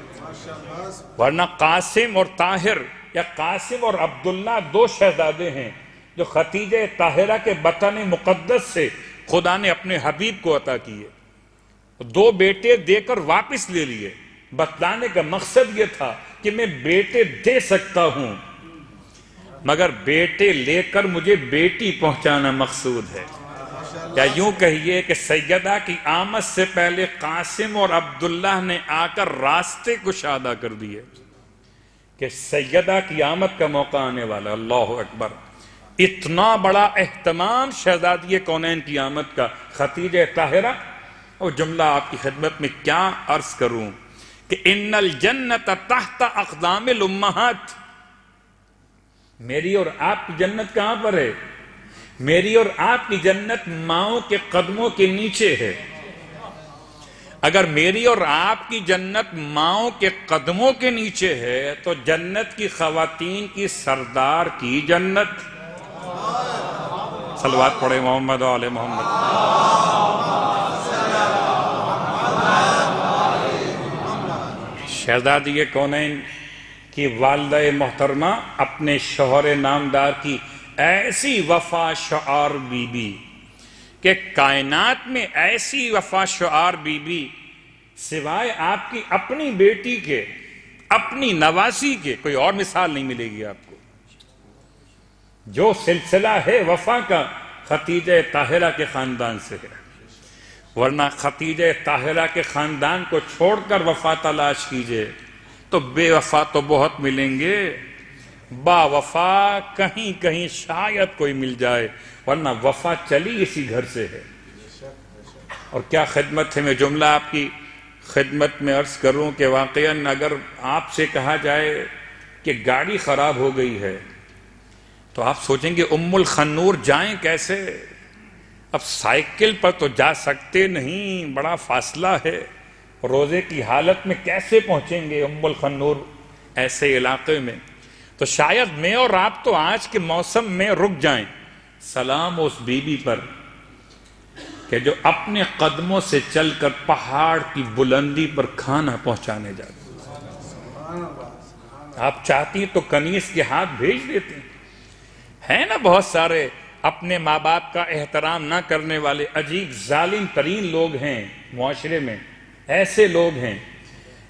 ورنہ قاسم اور طاہر یا قاسم اور عبداللہ 2 شہزادے ہیں جو خدیجہ طاہرہ کے بطن مقدس سے خدا نے اپنے حبیب کو عطا کیے. 2 بیٹے دے کر واپس لے لیے. بتلانے کا مقصد یہ تھا کہ میں بیٹے دے سکتا ہوں مگر بیٹے لے کر مجھے بیٹی پہنچانا مقصود ہے. یا یوں کہیے کہ سیدہ کی آمد سے پہلے قاسم اور عبداللہ نے آ کر راستے کشادہ کر دیے کہ سیدہ کی آمد کا موقع آنے والا. اللہ اکبر. اتنا بڑا اہتمام شہزادی کونین کی آمد کا. خدیجہ طاہرہ. اور جملہ آپ کی خدمت میں کیا عرض کروں کہ ان الجنت تحت اقدام الامہات. میری اور آپ کی جنت کہاں پر ہے؟ میری اور آپ کی جنت ماؤں کے قدموں کے نیچے ہے. اگر میری اور آپ کی جنت ماؤں کے قدموں کے نیچے ہے تو جنت کی خواتین کی سردار کی جنت. صلوات پڑھے محمد و آل محمد. شہزادی کونین کی والدہ محترمہ اپنے شوہر نامدار کی ایسی وفا شعار بی بی کہ کائنات میں ایسی وفا شعار بی بی سوائے آپ کی اپنی بیٹی کے، اپنی نواسی کے کوئی اور مثال نہیں ملے گی آپ کو. جو سلسلہ ہے وفا کا خدیجہ طاہرہ کے خاندان سے ہے. ورنہ خدیجہ طاہرہ کے خاندان کو چھوڑ کر وفا تلاش کیجئے تو بے وفا تو بہت ملیں گے، با وفا کہیں کہیں شاید کوئی مل جائے، ورنہ وفا چلی اسی گھر سے ہے. اور کیا خدمت ہے. میں جملہ آپ کی خدمت میں عرض کروں کہ واقعاً اگر آپ سے کہا جائے کہ گاڑی خراب ہو گئی ہے تو آپ سوچیں گے ام الخنور جائیں کیسے. اب سائیکل پر تو جا سکتے نہیں، بڑا فاصلہ ہے. روزے کی حالت میں کیسے پہنچیں گے ام الخنور ایسے علاقے میں. تو شاید میں اور آپ تو آج کے موسم میں رک جائیں. سلام اس بی بی پر کہ جو اپنے قدموں سے چل کر پہاڑ کی بلندی پر کھانا پہنچانے جاتے. آپ چاہتی تو کنیز کے ہاتھ بھیج دیتے ہیں نا. بہت سارے اپنے ماں باپ کا احترام نہ کرنے والے عجیب ظالم ترین لوگ ہیں معاشرے میں. ایسے لوگ ہیں.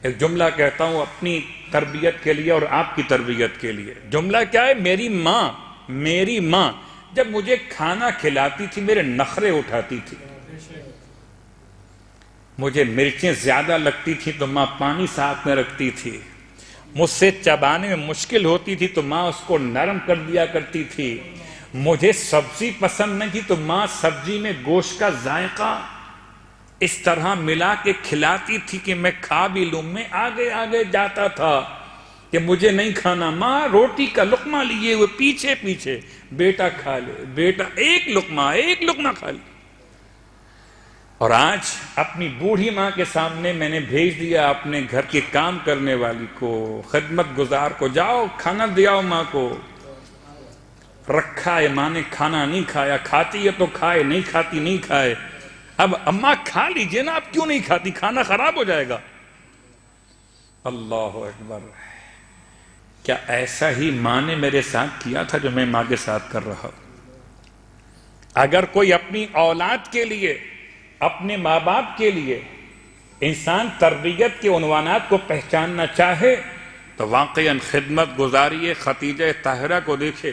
ایک جملہ کہتا ہوں اپنی تربیت کے لیے اور آپ کی تربیت کے لیے. جملہ کیا ہے؟ میری ماں جب مجھے کھانا کھلاتی تھی میرے نخرے اٹھاتی تھی. مجھے مرچیں زیادہ لگتی تھی تو ماں پانی ساتھ میں رکھتی تھی. مجھ سے چبانے میں مشکل ہوتی تھی تو ماں اس کو نرم کر دیا کرتی تھی. مجھے سبزی پسند نہیں تھی تو ماں سبزی میں گوشت کا ذائقہ اس طرح ملا کے کھلاتی تھی کہ میں کھا بھی لوں. میں آگے جاتا تھا کہ مجھے نہیں کھانا. ماں روٹی کا لقمہ لیے ہوئے پیچھے پیچھے، بیٹا کھا لے، بیٹا ایک لقمہ کھا لے. اور آج اپنی بوڑھی ماں کے سامنے میں نے بھیج دیا اپنے گھر کے کام کرنے والی کو، خدمت گزار کو، جاؤ کھانا دیا ماں کو. رکھا ہے ماں نے، کھانا نہیں کھایا. کھاتی ہے تو کھائے، نہیں کھاتی نہیں کھائے. اب اماں کھا لیجئے نا، آپ کیوں نہیں کھاتی؟ کھانا خراب ہو جائے گا. اللہ اکبر. کیا ایسا ہی ماں نے میرے ساتھ کیا تھا جو میں ماں کے ساتھ کر رہا ہوں؟ اگر کوئی اپنی اولاد کے لیے، اپنے ماں باپ کے لیے انسان تربیت کے عنوانات کو پہچاننا چاہے تو واقعاً خدمت گزاری خدیجہ طاہرہ کو دیکھے.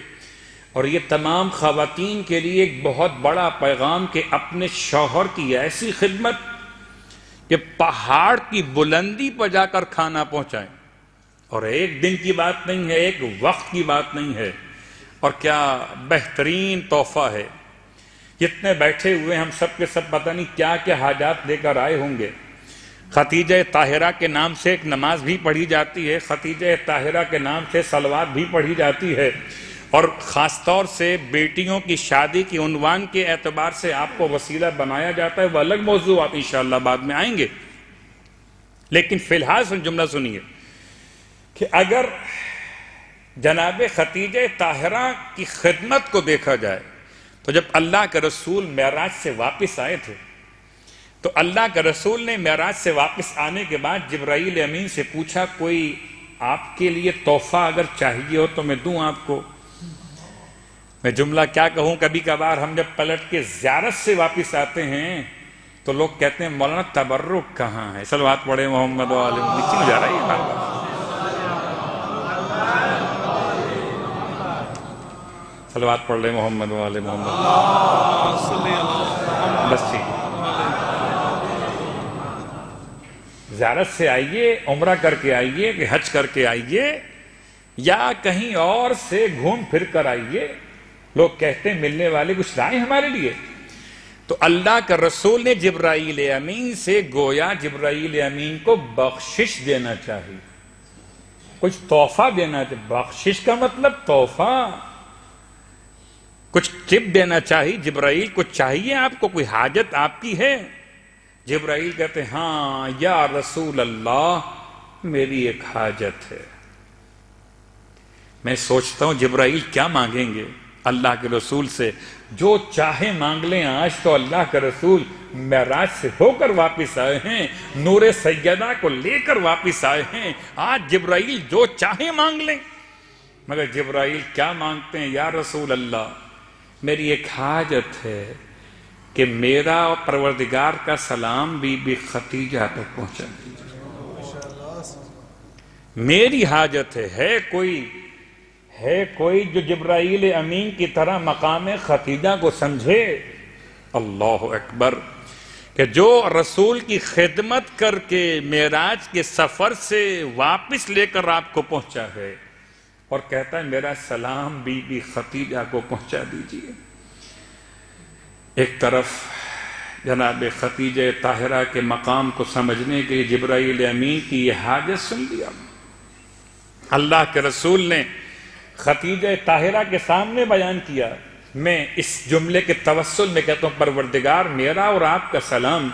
اور یہ تمام خواتین کے لیے ایک بہت بڑا پیغام کہ اپنے شوہر کی ایسی خدمت کہ پہاڑ کی بلندی پر جا کر کھانا پہنچائیں. اور ایک دن کی بات نہیں ہے، ایک وقت کی بات نہیں ہے. اور کیا بہترین تحفہ ہے. جتنے بیٹھے ہوئے ہم سب کے سب پتہ نہیں کیا کیا حاجات لے کر آئے ہوں گے. خدیجہ طاہرہ کے نام سے ایک نماز بھی پڑھی جاتی ہے، خدیجہ طاہرہ کے نام سے صلوات بھی پڑھی جاتی ہے. اور خاص طور سے بیٹیوں کی شادی کی عنوان کے اعتبار سے آپ کو وسیلہ بنایا جاتا ہے. وہ الگ موضوعات انشاءاللہ بعد میں آئیں گے. لیکن فی الحال جملہ سنیے کہ اگر جناب خدیجہ طاہرہ کی خدمت کو دیکھا جائے تو جب اللہ کے رسول معراج سے واپس آئے تھے تو اللہ کے رسول نے معراج سے واپس آنے کے بعد جبرائیل امین سے پوچھا کوئی آپ کے لیے تحفہ اگر چاہیے ہو تو میں دوں آپ کو. میں جملہ کیا کہوں، کبھی کبھار ہم جب پلٹ کے زیارت سے واپس آتے ہیں تو لوگ کہتے ہیں مولانا تبرک کہاں ہے؟ صلوات پڑھے محمد و آل محمد. کیوں جا رہا ہے یہ بات؟ صلوات پڑھ لیں محمد و آل محمد. بس ٹھیک. زیارت سے آئیے، عمرہ کر کے آئیے کہ حج کر کے آئیے یا کہیں اور سے گھوم پھر کر آئیے، لوگ کہتے ہیں ملنے والے کچھ لائیں ہمارے لیے. تو اللہ کا رسول نے جبرائیل امین سے گویا جبرائیل امین کو بخشش دینا چاہیے، کچھ تحفہ دینا چاہیے. بخشش کا مطلب تحفہ، کچھ ٹپ دینا چاہیے. جبرائیل کچھ چاہیے آپ کو، کوئی حاجت آپ کی ہے؟ جبرائیل کہتے ہیں ہاں یا رسول اللہ میری ایک حاجت ہے. میں سوچتا ہوں جبرائیل کیا مانگیں گے اللہ کے رسول سے؟ جو چاہے مانگ لیں. آج تو اللہ کے رسول معراج سے ہو کر واپس آئے ہیں، نور سیدہ کو لے کر واپس آئے ہیں. آج جبرائیل جو چاہے مانگ لیں. مگر جبرائیل کیا مانگتے ہیں؟ یا رسول اللہ میری ایک حاجت ہے کہ میرا اور پروردگار کا سلام بی بی خدیجہ تک پہنچا دیجیے. میری حاجت ہے کوئی جو جبرائیل امین کی طرح مقام خدیجہ کو سمجھے؟ اللہ اکبر. کہ جو رسول کی خدمت کر کے معراج کے سفر سے واپس لے کر آپ کو پہنچا ہے اور کہتا ہے میرا سلام بی بی خدیجہ کو پہنچا دیجیے. ایک طرف جناب خدیجہ طاہرہ کے مقام کو سمجھنے کے جبرائیل امین کی یہ حاجت سن لیا. اللہ کے رسول نے خدیجہ طاہرہ کے سامنے بیان کیا. میں اس جملے کے توسل میں کہتا ہوں پروردگار میرا اور آپ کا سلام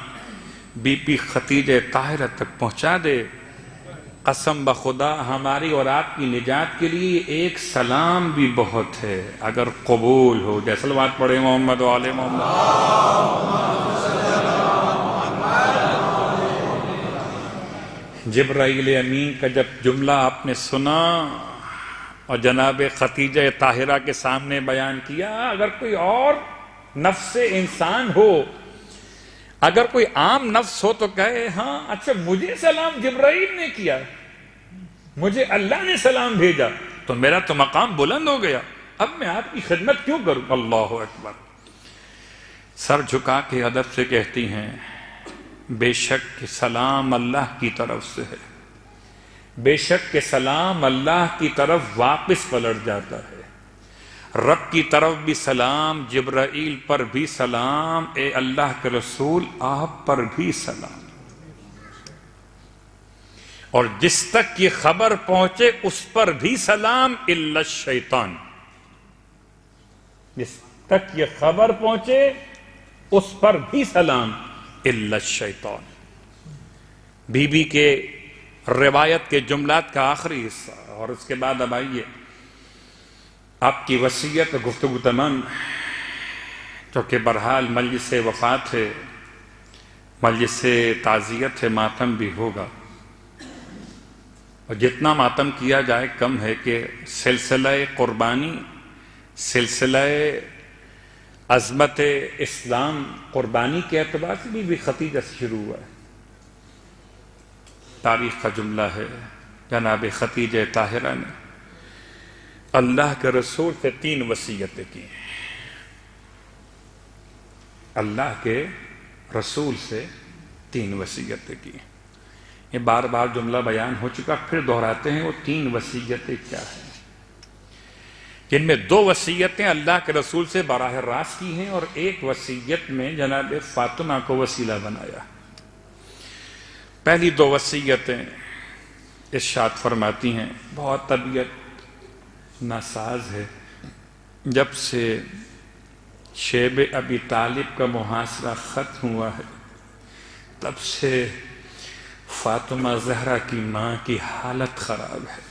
بی بی خدیجہ طاہرہ تک پہنچا دے. قسم بخدا ہماری اور آپ کی نجات کے لیے ایک سلام بھی بہت ہے اگر قبول ہو جائے. صلوات پڑھے محمد و آل محمد. جبرائیل امین کا جب جملہ آپ نے سنا اور جناب خدیجہ طاہرہ کے سامنے بیان کیا، اگر کوئی اور نفس انسان ہو، اگر کوئی عام نفس ہو تو کہے ہاں اچھا مجھے سلام جبرائیل نے کیا، مجھے اللہ نے سلام بھیجا تو میرا تو مقام بلند ہو گیا، اب میں آپ کی خدمت کیوں کروں؟ اللہ اکبر۔ سر جھکا کے ادب سے کہتی ہیں بے شک کہ سلام اللہ کی طرف سے ہے، بے شک کہ سلام اللہ کی طرف واپس پلٹ جاتا ہے، رب کی طرف بھی سلام، جبرائیل پر بھی سلام، اے اللہ کے رسول آپ پر بھی سلام، اور جس تک یہ خبر پہنچے اس پر بھی سلام الا الشیطان، جس تک یہ خبر پہنچے اس پر بھی سلام الا الشیطان۔ بی بی کے روایت کے جملات کا آخری حصہ، اور اس کے بعد اب آئیے آپ کی وصیت گفتگو تمام، چونکہ برحال مجلس وفات ہے، مجلس تعزیت ہے، ماتم بھی ہوگا، اور جتنا ماتم کیا جائے کم ہے کہ سلسلہ قربانی، سلسلہ عظمت اسلام قربانی کے اعتبار سے بھی خدیجہ سے شروع ہوا ہے۔ تاریخ کا جملہ ہے جناب خدیجہ طاہرہ نے اللہ کے رسول سے 3 وصیتیں کی ہیں، اللہ کے رسول سے 3 وصیتیں کی ہیں۔ یہ بار بار جملہ بیان ہو چکا، پھر دہراتے ہیں وہ 3 وصیتیں کیا ہیں، جن میں 2 وصیتیں اللہ کے رسول سے براہ راست کی ہیں اور ایک وصیت میں جناب فاطمہ کو وسیلہ بنایا۔ پہلی 2 وصیتیں ارشاد فرماتی ہیں، بہت طبیعت ناساز ہے، جب سے شیب ابی طالب کا محاصرہ ختم ہوا ہے تب سے فاطمہ زہرا کی ماں کی حالت خراب ہے۔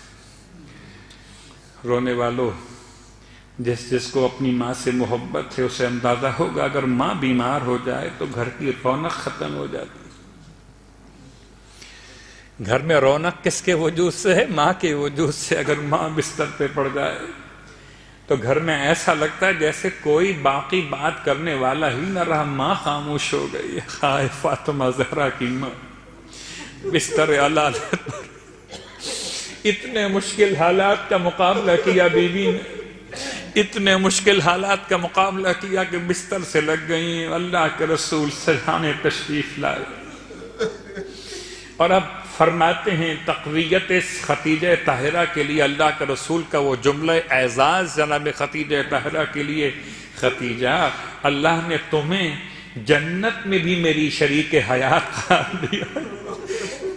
رونے والوں، جس کو اپنی ماں سے محبت ہے اسے اندازہ ہوگا اگر ماں بیمار ہو جائے تو گھر کی رونق ختم ہو جاتی ہے۔ گھر میں رونق کس کے وجود سے ہے؟ ماں کے وجود سے۔ اگر ماں بستر پہ پڑ جائے تو گھر میں ایسا لگتا ہے جیسے کوئی باقی بات کرنے والا ہی نہ رہا، ماں خاموش ہو گئی۔ خائے فاطمہ زہرا کی ماں بستر علالت پر اتنے مشکل حالات کا مقابلہ کیا، بی بی نے اتنے مشکل حالات کا مقابلہ کیا کہ بستر سے لگ گئیں۔ اللہ کے رسول سرحانے تشریف لائے اور اب فرماتے ہیں تقویت خدیجہ طاہرہ کے لیے اللہ کے رسول کا وہ جملہ اعزاز جناب خدیجہ طاہرہ کے لیے، خدیجہ اللہ نے تمہیں جنت میں بھی میری شریک حیات قرار دیا۔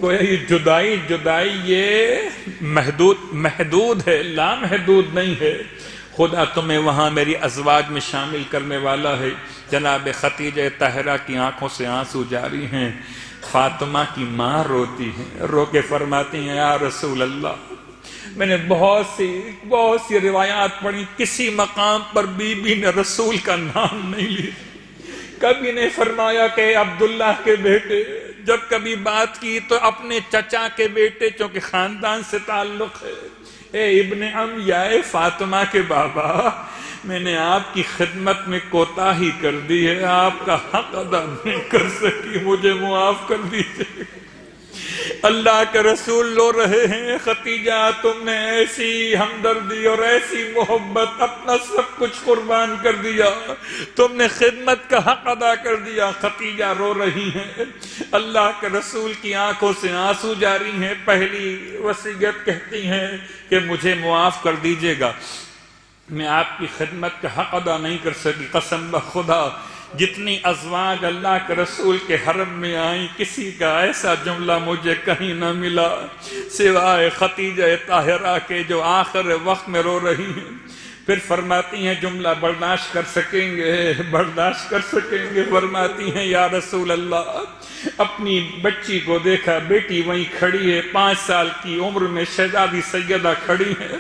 گویا یہ جدائی یہ محدود ہے، لامحدود نہیں ہے۔ خدا تمہیں وہاں میری ازواج میں شامل کرنے والا ہے۔ جناب خدیجہ طاہرہ کی آنکھوں سے آنسو جاری ہیں، فاطمہ کی ماں روتی ہیں، رو کے فرماتی ہیں یا رسول اللہ، میں نے بہت سی روایات پڑھی، کسی مقام پر بی بی نے رسول کا نام نہیں لیا، کبھی نہیں فرمایا کہ عبداللہ کے بیٹے، جب کبھی بات کی تو اپنے چچا کے بیٹے، چونکہ خاندان سے تعلق ہے، اے ابن ام یا اے فاطمہ کے بابا، میں نے آپ کی خدمت میں کوتاہی کر دی ہے، آپ کا حق ادا نہیں کر سکی، مجھے معاف کر دیجیے۔ اللہ کے رسول رو رہے ہیں، خدیجہ تم نے ایسی ہمدردی اور ایسی محبت، اپنا سب کچھ قربان کر دیا، تم نے خدمت کا حق ادا کر دیا۔ خدیجہ رو رہی ہیں، اللہ کے رسول کی آنکھوں سے آنسو جاری ہیں۔ پہلی وصیت کہتی ہیں کہ مجھے معاف کر دیجیے گا، میں آپ کی خدمت کا حق ادا نہیں کر سکی، قسم بخدا جتنی ازواج اللہ کے رسول کے حرم میں آئیں کسی کا ایسا جملہ مجھے کہیں نہ ملا سوائے خدیجہ طاہرہ کے، جو آخر وقت میں رو رہی ہیں۔ پھر فرماتی ہیں جملہ برداشت کر سکیں گے، فرماتی ہیں یا رسول اللہ، اپنی بچی کو دیکھا، بیٹی وہیں کھڑی ہے، 5 سال کی عمر میں شہزادی سیدہ کھڑی ہیں،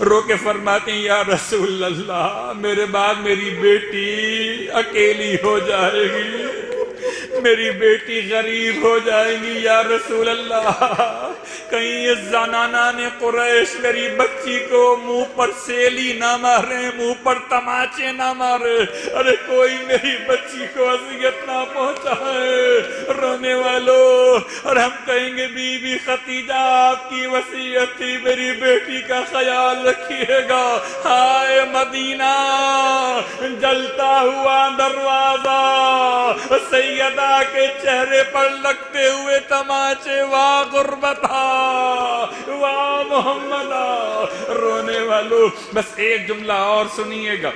رو کے فرماتی ہیں یا رسول اللہ، میرے بعد میری بیٹی اکیلی ہو جائے گی، میری بیٹی غریب ہو جائے گی یا رسول اللہ، کہیں اس زنانہ نے قریش میری بچی کو منہ پر سیلی نہ مارے، منہ پر تماچے نہ مارے، ارے کوئی میری بچی کو اذیت نہ پہنچائے۔ رونے والوں، اور ہم کہیں گے بی بی خدیجہ آپ کی وصیت تھی میری بیٹی کا خیال رکھیے گا۔ ہائے مدینہ، جلتا ہوا دروازہ، سیدہ کے چہرے پر لگتے ہوئے تماچے، واہ غربتہ، واہ محمدہ۔ رونے والوں، بس ایک جملہ اور سنیے گا،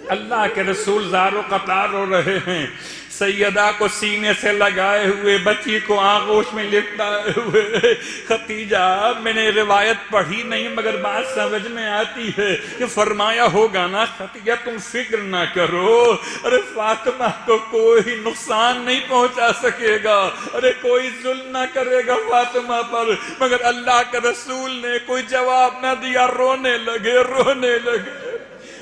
اللہ کے رسول زار و قطار رو رہے ہیں، سیدہ کو سینے سے لگائے ہوئے، بچی کو آغوش میں لٹائے ہوئے۔ خدیجہ، میں نے روایت پڑھی نہیں مگر بات سمجھ میں آتی ہے کہ فرمایا ہوگا نا خدیجہ تم فکر نہ کرو، ارے فاطمہ کو کوئی نقصان نہیں پہنچا سکے گا، ارے کوئی ظلم نہ کرے گا فاطمہ پر، مگر اللہ کے رسول نے کوئی جواب نہ دیا، رونے لگے رونے لگے۔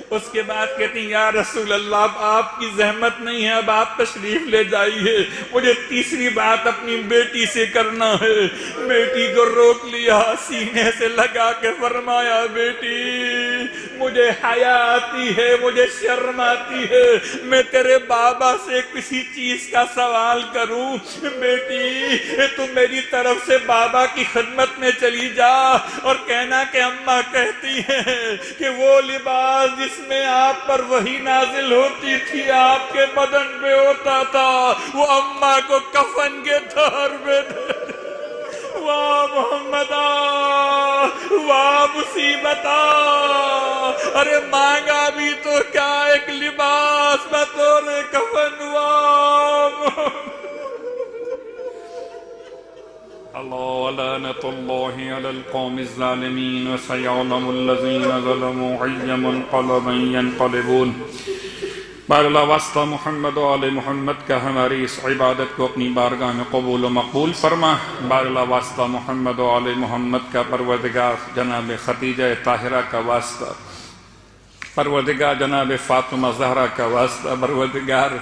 اس کے بعد کہتی ہیں یا رسول اللہ اب آپ کی زحمت نہیں ہے، اب آپ تشریف لے جائیے، مجھے تیسری بات اپنی بیٹی سے کرنا ہے۔ بیٹی کو روک لیا، سینے سے لگا کے فرمایا بیٹی مجھے حیا آتی ہے، مجھے شرم آتی ہے، میں تیرے بابا سے کسی چیز کا سوال کروں؟ بیٹی تو میری طرف سے بابا کی خدمت میں چلی جا اور کہنا کہ اماں کہتی ہیں کہ وہ لباس جس میں آپ پر وحی نازل ہوتی تھی آپ کے بدن پہ ہوتا تھا، وہ اماں کو کفن کے طور پہ دے۔ واہ محمدہ، واہ مصیبتہ، ارے مانگا بھی تو کیا ایک لباس بطور کفن۔ واہ اللہ لعنت اللہ علی القوم الظالمین وسیعلم الذین ظلموا ای منقلب ینقلبون۔ بار اللہ واسطہ محمد و آل محمد کا ہماری اس عبادت کو اپنی بارگاہ میں قبول و مقبول فرما۔ بار اللہ واسطہ محمد و آل محمد کا پروردگار جناب خدیجہ طاہرہ کا واسطہ، پروردگار جناب فاطمہ زہرا کا واسطہ، پروردگار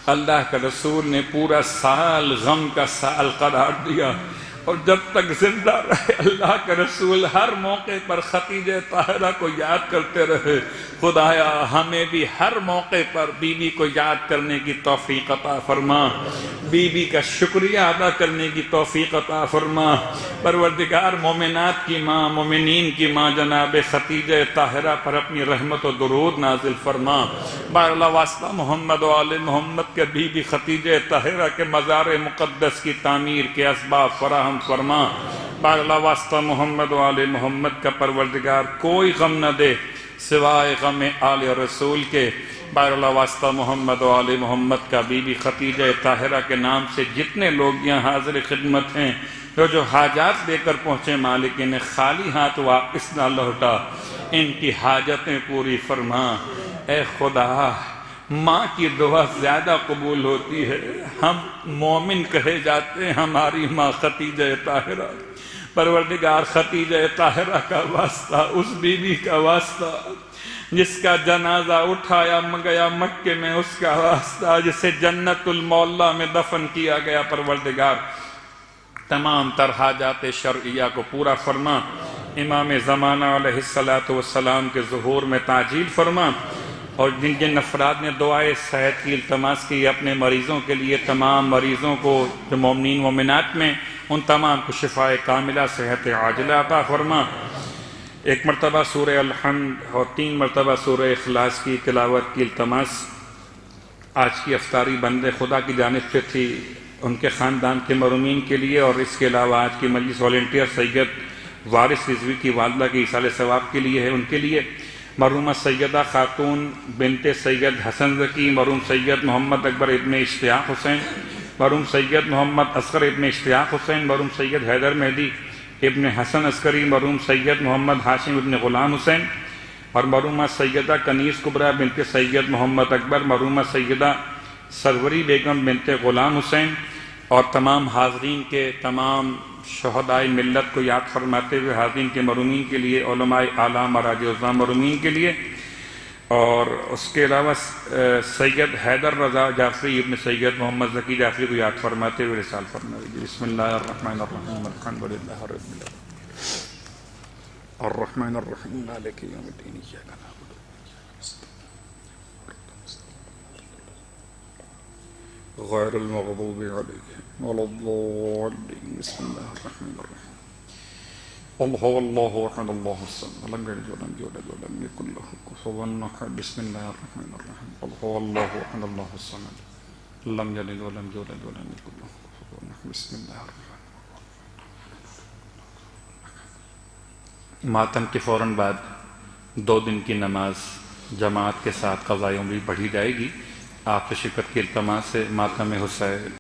اللہ کا رسول نے پورا سال غم کا سال قرار دیا، اور جب تک زندہ رہے اللہ کا رسول ہر موقع پر خدیجہ طاہرہ کو یاد کرتے رہے۔ خدایا ہمیں بھی ہر موقع پر بی بی کو یاد کرنے کی توفیق عطا فرما، بی بی کا شکریہ ادا کرنے کی توفیق عطا فرما۔ پروردگار مومنات کی ماں، مومنین کی ماں جناب خدیجہ طاہرہ پر اپنی رحمت و درود نازل فرما۔ بار اللہ واسطہ محمد و آل محمد کے بی بی خدیجہ طاہرہ کے مزار مقدس کی تعمیر کے اسباب فراہم فرما۔ بار اللہ واسطہ محمد و آل محمد کا پروردگار کوئی غم نہ دے سوائے غم آل رسول کے۔ بار اللہ واسطہ محمد و آل محمد کا بی بی خدیجہ طاہرہ کے نام سے جتنے لوگ یہاں حاضر خدمت ہیں، جو حاجات دے کر پہنچے، مالک انہیں خالی ہاتھ واپس نہ لوٹا، ان کی حاجتیں پوری فرما۔ اے خدا، ماں کی دعا زیادہ قبول ہوتی ہے، ہم مومن کہے جاتے ہیں، ہماری ماں خدیجہ طاہرہ، پروردگار خدیجہ طاہرہ کا واسطہ، اس بی بی کا واسطہ جس کا جنازہ اٹھایا گیا مکے میں، اس کا واسطہ جسے جنت المعلیٰ میں دفن کیا گیا، پروردگار تمام تر حاجات شرعیہ کو پورا فرما۔ امام زمانہ علیہ السلام کے ظہور میں تعجیل فرما، اور جن جن افراد نے دعائے صحت کی التماس کی اپنے مریضوں کے لیے، تمام مریضوں کو جو مومنین مومنات میں، ان تمام کو شفاء کاملہ صحت عاجلہ عطا فرما۔ ایک مرتبہ سورہ الحمد اور 3 مرتبہ سورہ اخلاص کی تلاوت کی التماس آج کی افطاری بندے خدا کی جانب سے تھی، ان کے خاندان کے مرحومین کے لیے، اور اس کے علاوہ آج کی مجلس والنٹیئر سید وارث رضوی کی والدہ کی ایصال ثواب کے لیے ہے، ان کے لیے مرحومہ سیدہ خاتون بنت سید حسن ذکی، مرحوم سید محمد اکبر ابن اشتیاق حسین، مرحوم سید محمد اصغر ابن اشتیاق حسین، مرحوم سید حیدر مہدی ابن حسن عسکری، مرحوم سید محمد ہاشم ابن غلام حسین، اور مرحومہ سیدہ کنیز کبریٰ بنت سید محمد اکبر، مرحومہ سیدہ سروری بیگم بنت غلام حسین، اور تمام حاضرین کے تمام شہدائے ملت کو یاد فرماتے ہوئے حاضرین کے مرحومین کے لیے، علماء اعلیٰ مراجع عظام مرحومین کے لیے اور اس کے علاوہ سید حیدر رضا جعفری ابن سید محمد ذکی جعفری کو یاد فرماتے ہوئے رسال فرمائیے۔ بسم اللہ الرحمن الرحیم الحمد للہ رب العالمین الرحمن الرحیم مالک یوم الدین ایاک نعبد غیر المغضوب علیہم ولا الضالین۔ بسم اللہ الرحمن الرحیم قل هو الله احد الله الصمد لم يلد ولم يولد ولم يكن له كفوا احد۔ بسم الله الرحمن الرحیم قل هو الله احد الله الصمد لم يلد ولم يولد ولم يكن له كفوا احد۔ بسم اللہ الرحمن الرحیم۔ ماتم کے فوراً بعد 2 دن کی نماز جماعت کے ساتھ قضائے عمری پڑھی جائے گی۔ آپ سے شرکت کی التماس ہے۔ ماتم حسین